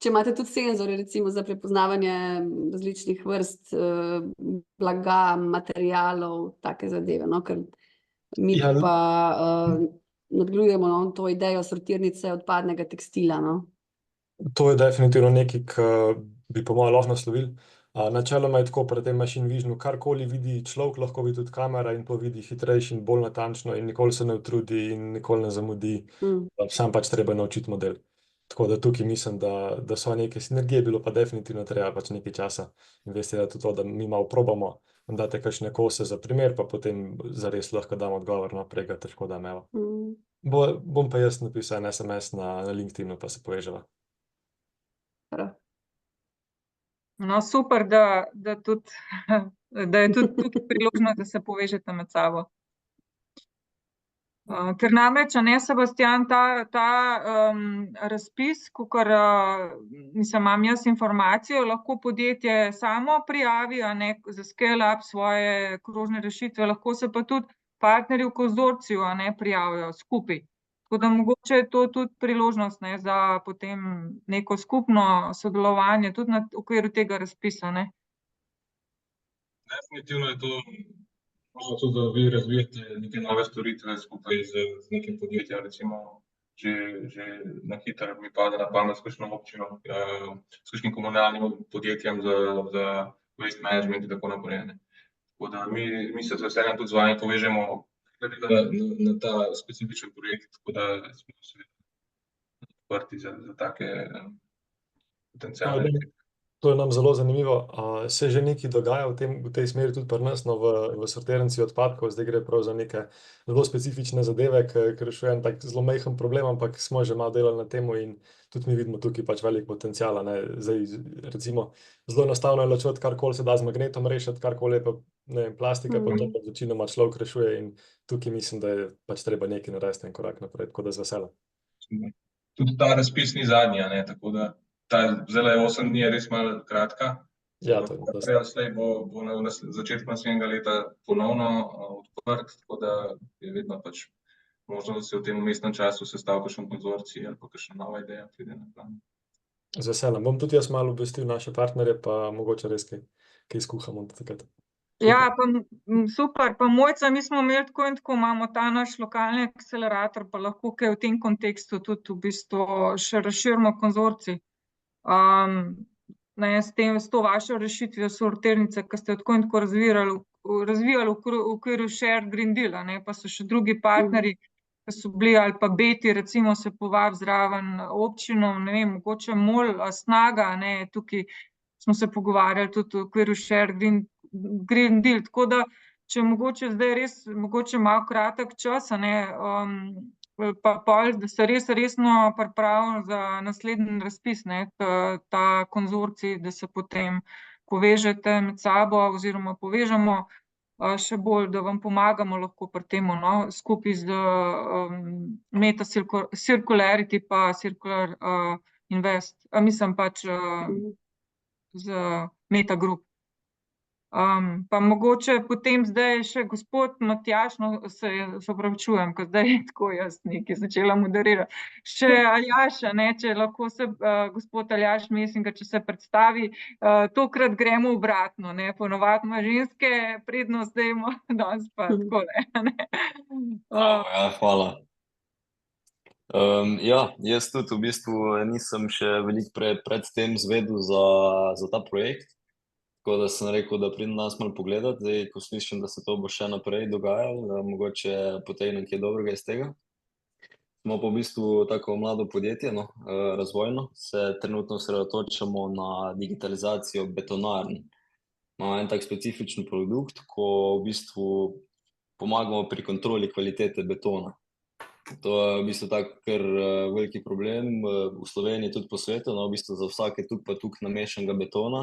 Če imate tudi senzore, recimo za prepoznavanje različnih vrst blaga, materialov, take zadeve, no, ker mi Ja, pa nadgrajujemo to idejo sortirnice odpadnega tekstila, no. To je definitivno nekaj, kar bi po mojem lahko naslovili. Načeloma je tako pri tem machine visionu, karkoli vidi človek, lahko vidi tudi kamera in to vidi hitrejši in bolj natančno in nikoli se ne utrudi in nikoli ne zamudi. Sam pač treba naučiti model. Tako da tukaj mislim, da so neke sinergije, bilo pa definitivno treba pač nekaj časa investirati v to, da mi malo probamo, nam date kakšne kose za primer, pa potem zares lahko dam odgovor, no, prej ga težko dam, evo. Bom pa jaz napisal en SMS na LinkedInu, pa se poveževa. No, super, da je tudi tukaj priložnost, da se povežete med sabo. Ker namreč, a ne, Sebastian, ta razpis, kakor imam jaz informacijo, lahko podjetje samo prijavi, a ne, za scale up svoje krožne rešitve, lahko se pa tudi partnerji v konzorciju, a ne, prijavijo skupaj. Tako da mogoče je to tudi priložnost, ne, za potem neko skupno sodelovanje, tudi na okviru tega razpisa, ne. Definitivno je to možno tudi, da vi razvijate neke nove storitve skupaj z nekim podjetjem, recimo že na hitro mi pade na pamet s kakšno občino, s kakšnim komunalnim podjetjem za waste management in tako naprej, ne. Tako da mi se z veseljem tudi z vami povežemo na ta specifičen projekt, tako da smo seveda odprti za take potenciale. To je nam zelo zanimivo. Se že nekaj dogaja v tej smeri tudi pri nas, no, v sortirnici odpadkov, zdaj gre prav za neke zelo specifične zadeve, ki rešuje en tak zelo majhen problem, ampak smo že malo delali na temu in tudi mi vidimo tukaj pač velik potencial, ne. Zdaj recimo zelo enostavno je ločevati, karkoli se da z magnetom rešiti, karkoli je pa, ne vem, plastika, pa to pa večinoma človek rešuje in tukaj mislim, da je pač treba nekaj narediti, en korak naprej, tako da z veseljem. Tudi ta razpis ni zadnji, a ne, tako da zdajle 8 dni je res malo kratka. Ja, to je Prej ali slej bo na začetku naslednjega leta ponovno odprt, tako da je vedno pač možno, da se v tem vmesnem času sestavi kakšen konzorcij ali pa kakšna nova ideja pride na plan. Z veseljem. Bom tudi jaz malo obvestil naše partnerje, pa mogoče res kaj skuhamo do takrat. Ja, pa super, pa Mojca, mi smo imeli tako in tako, imamo ta naš lokalni akcelerator, pa lahko kaj v tem kontekstu tudi v bistvu še razširimo konzorcij. Ne, s to vašo rešitvijo sortirnice, ki ste jo tako in tako razvijali v okviru Shared Green Deal, a ne, pa so še drugi partnerji, ki so bili, ali pa Beti, recimo, se povabi zraven občino, ne vem, mogoče MOL, Snaga, ne, tukaj smo se pogovarjali tudi v okviru Shared Green Deal, tako da, če mogoče zdaj res, mogoče malo kratek čas, a ne, pa pol, da se resno pripravimo za naslednji razpis, ne, ta konzorcij, da se potem povežete med sabo oziroma povežemo še bolj, da vam pomagamo lahko pri tem, no, skupaj z Meta Circularity pa Circular Invest, mislim pač z Meta Group. Pa mogoče potem zdaj še gospod Matjaž, no, se opravičujem, ker zdaj tako jaz nekaj začela moderirati. Še Aljaž, a ne, če lahko se gospod Aljaž Mesingar, če se predstavi, tokrat gremo obratno, ne, ponavadi ima ženske prednost, zdaj ima danes pa takole, a ne. Ja, hvala. Ja, jaz tudi v bistvu nisem še veliko pred tem izvedel za ta projekt. Tako da sem rekel, da pridem danes malo pogledat, zdaj, ko slišim, da se to bo še naprej dogajalo, da mogoče potegnem kaj dobrega iz tega. Smo pa v bistvu tako mlado podjetje, no, razvojno, se trenutno osredotočamo na digitalizacijo betonarn. Imamo en tak specifičen produkt, ko v bistvu pomagamo pri kontroli kvalitete betona. To je v bistvu tak kar veliki problem v Sloveniji, tudi po svetu, no, v bistvu za vsake tuk pa tuk namešanega betona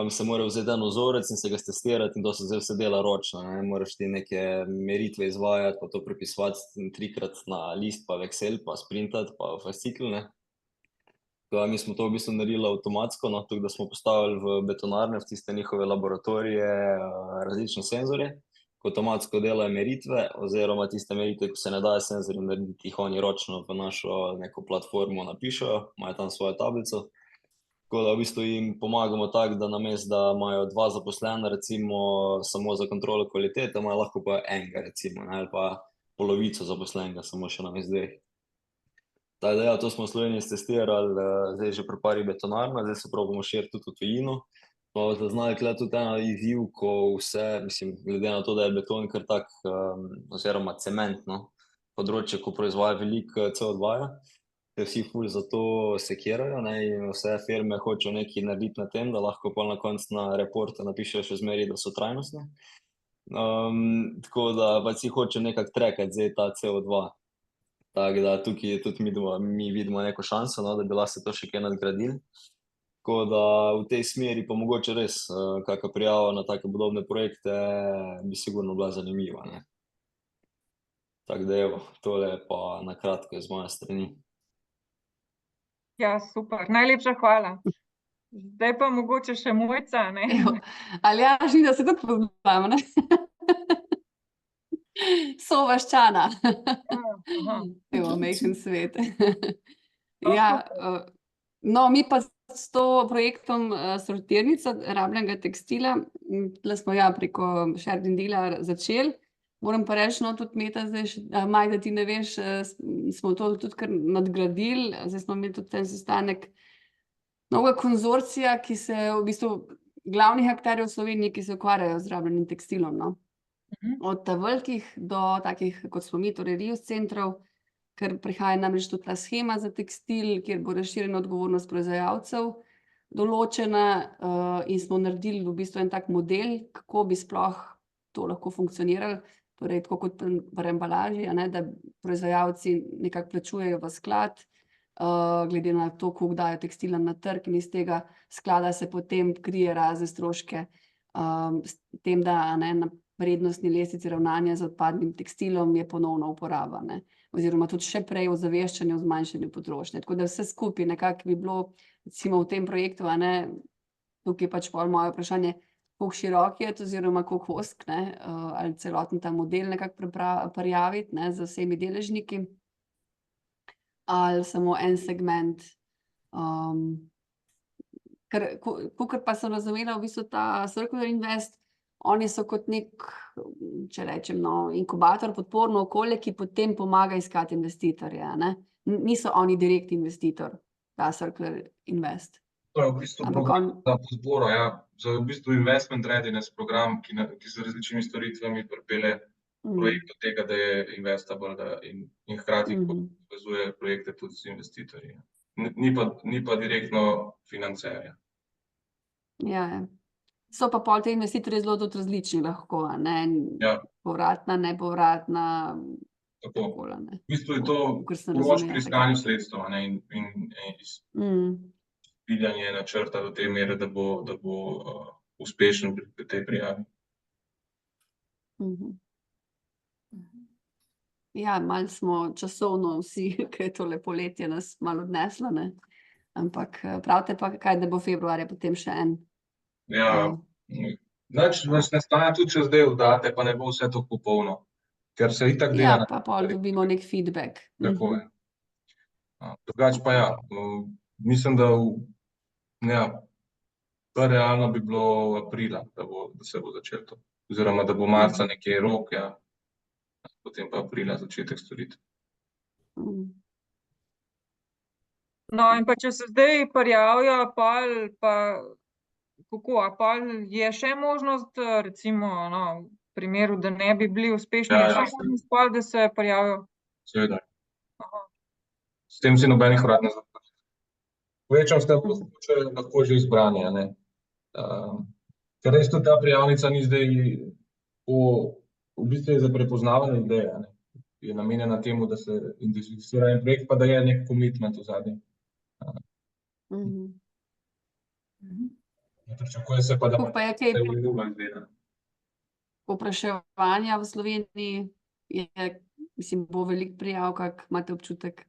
se mora vzeti en vzorec in se ga stestirati in to se zdaj vse dela ročno, ne, moraš ti neke meritve izvajati, pa to prepisovati 3-krat na list, pa v Excel, pa sprintati, pa v fascikl, ne. Mi smo to v bistvu naredili avtomatsko, no, tako da smo postavili v betonarne, v tiste njihove laboratorije različne senzorje, ko avtomatsko delajo meritve, oziroma tiste meritve, ko se ne dajo senzorjem narediti, jih oni ročno v našo neko platformo napišejo, imajo tam svojo tablico. Tako da v bistvu jim pomagamo tako, da namesto da imajo 2 zaposlena, recimo samo za kontrolo kvalitete, imajo lahko pa enega, recimo, ne, ali pa polovico zaposlenega, samo še namesto 2. Tako da ja, to smo v Sloveniji stestirali, zdaj že pri parih betonarnah, zdaj se probamo širiti tudi v tujino. Smo zaznali tule tudi ena izziv, ko vse, mislim, glede na to, da je beton kar tak, oziroma cement, no, področje, ko proizvaja veliko CO2-ja, vsi ful za to sekirajo, ne, in vse firme hočejo nekaj narediti na tem, da lahko pol na koncu na reporte napišejo še zmeraj, da so trajnostne. Tako da pač si hočejo nekako trackati zdaj ta CO2. Tako da tukaj tudi mi vidimo neko šanso, no, da bi lahko se to še kaj nadgradili. Tako da v tej smeri pa mogoče res kakšna prijava na take podobne projekte bi sigurno bila zanimiva, ne. Tako da evo, tole je pa na kratko iz moje strani. Ja, super, najlepša hvala. Zdaj pa mogoče še Mojca, ne? Aljaž, da se tudi poznamo, ne? Sovaščana. Evo, majhen svet. Ja, no, mi pa s to projektom sortirnica rabljenega tekstila, tle smo ja preko Shared Dela začeli. Moram pa reči, no, tudi Meta zdaj, Maj, da ti ne veš, smo to tudi kar nadgradili, zdaj smo imeli tudi ten sestanek novega konzorcija, ki se v bistvu glavnih akterjev v Sloveniji, ki se ukvarjajo z rabljenim tekstilom, no. Od velikih do takih, kot smo mi, torej reuse centrov, ker prihaja namreč tudi ta shema za tekstil, kjer bo razširjena odgovornost proizvajalcev določena, in smo naredili v bistvu en tak model, kako bi sploh to lahko funkcioniralo, torej tako kot pri embalaži, a ne, da proizvajalci nekako plačujejo v sklad, glede na to, koliko dajo tekstila na trg, in iz tega sklada se potem krije razne stroške, s tem, da, a ne, na vrednostni lestvici ravnanja z odpadnim tekstilom je ponovna uporaba, ne, oziroma tudi še prej ozaveščanje o zmanjšanju potrošnje, tako da vse skupaj nekako bi bilo, recimo v tem projektu, a ne, tukaj pač pol moje vprašanje, koliko širok je oziroma koliko ozek, ne, ali celoten ta model nekako prijaviti, ne, z vsemi deležniki, ali samo en segment. Ker, kakor pa sem razumela, v bistvu ta Circular Invest, oni so kot nek, če rečem, no, inkubator, podporno okolje, ki potem pomaga iskati investitorje, ne. Niso oni direkt investitor, ta Circular Invest. To je v bistvu program za podporo, ja, za v bistvu investment readiness program, ki z različnimi storitvami pripelje projekt do tega, da je investable in hkrati povezuje projekte tudi z investitorji. Ni pa direktno financerja. Ja. So pa pol te investitorji zelo tudi različni lahko, a ne, povratna, nepovratna, tako, ne. V bistvu je to pomoč pri iskanju sredstev, a ne, in izpiljenje načrta do te mere, da bo uspešen pri tej prijavi. Ja, malo smo časovno vsi, ker je tole poletje nas malo odneslo, ne, ampak pravite pa kaj, da bo februarja potem še en. Ja, nič nas ne stane tudi, če zdaj oddate, pa ne bo vse to popolno, ker se itak dela. Ja, pa pol dobimo nek feedback. Tako je. Drugače pa ja, mislim, da ja, pa realno bi bilo aprila, da se bo začelo to, oziroma da bo marca nekje rok, ja, potem pa aprila začetek storitev. No, in pa če se zdaj prijavijo, pol pa kako, a pol je še možnost, recimo, no, v primeru, da ne bi bili uspešni, je še možnost pol, da se prijavijo? Seveda. S tem si nobenih vrat ne zapre. Povečam ste lahko že izbrani, a ne. Ker res tudi ta prijavnica ni zdaj, v bistvu je za prepoznavanje ideje, a ne. Je namenjena temu, da se identificira en projekt, pa da je nek commitment v zadnji. Pričakuje se pa, da Koliko pa je kaj se v Ljubljano izgleda. povpraševanja v Sloveniji? Mislim, bo veliko prijav, kak imate občutek?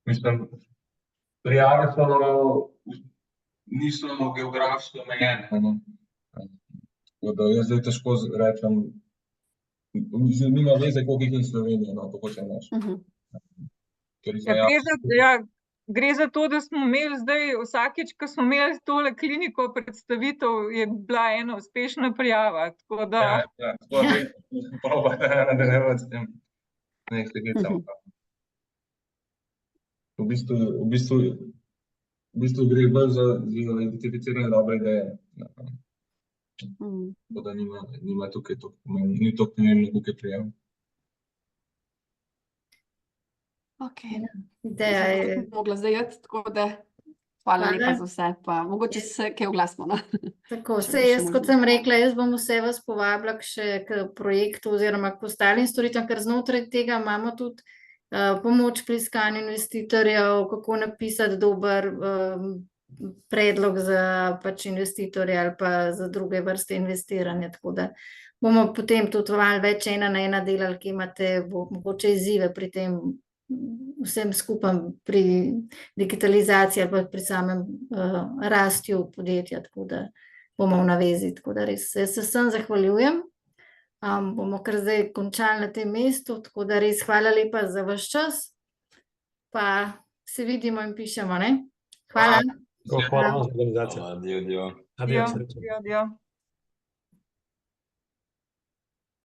Mislim, prijave niso geografsko omejene, no. Tako da jaz zdaj težko rečem, nima veze, koliko jih je v Sloveniji, no, tako če neš. Ker Gre za to, da smo imeli zdaj vsakič, ko smo imeli tole kliniko predstavitev, je bila ena uspešna prijava, tako da... Probajte nadaljevati s tem. V bistvu gre bolj za identificiranje dobre ideje. Tako da nima tukaj ni to pomembno, koliko je prijav. Ideja je... Mogla zdaj jeti, tako da hvala lepa za vse, pa mogoče se kaj oglasimo, no. Tako, jaz, kot sem rekla, jaz bom vse vas povabila še k projektu oziroma k ostalim storitvam, ker znotraj tega imamo tudi pomoč pri iskanju investitorjev, kako napisati dober predlog za pač investitorje ali pa za druge vrste investiranja, tako da bomo potem tudi malo več ena na ena delali, ki imate mogoče izzive pri tem vsem skupaj pri digitalizaciji ali pa pri samem rastju podjetja, tako da bomo v navezi, tako da res se vsem zahvaljujem. Bomo kar zdaj končali na tem mestu, tako da res hvala lepa za vaš čas, pa se vidimo in pišemo, ne? Hvala. Hvala za organizacijo. Adijo. Adijo. Ja.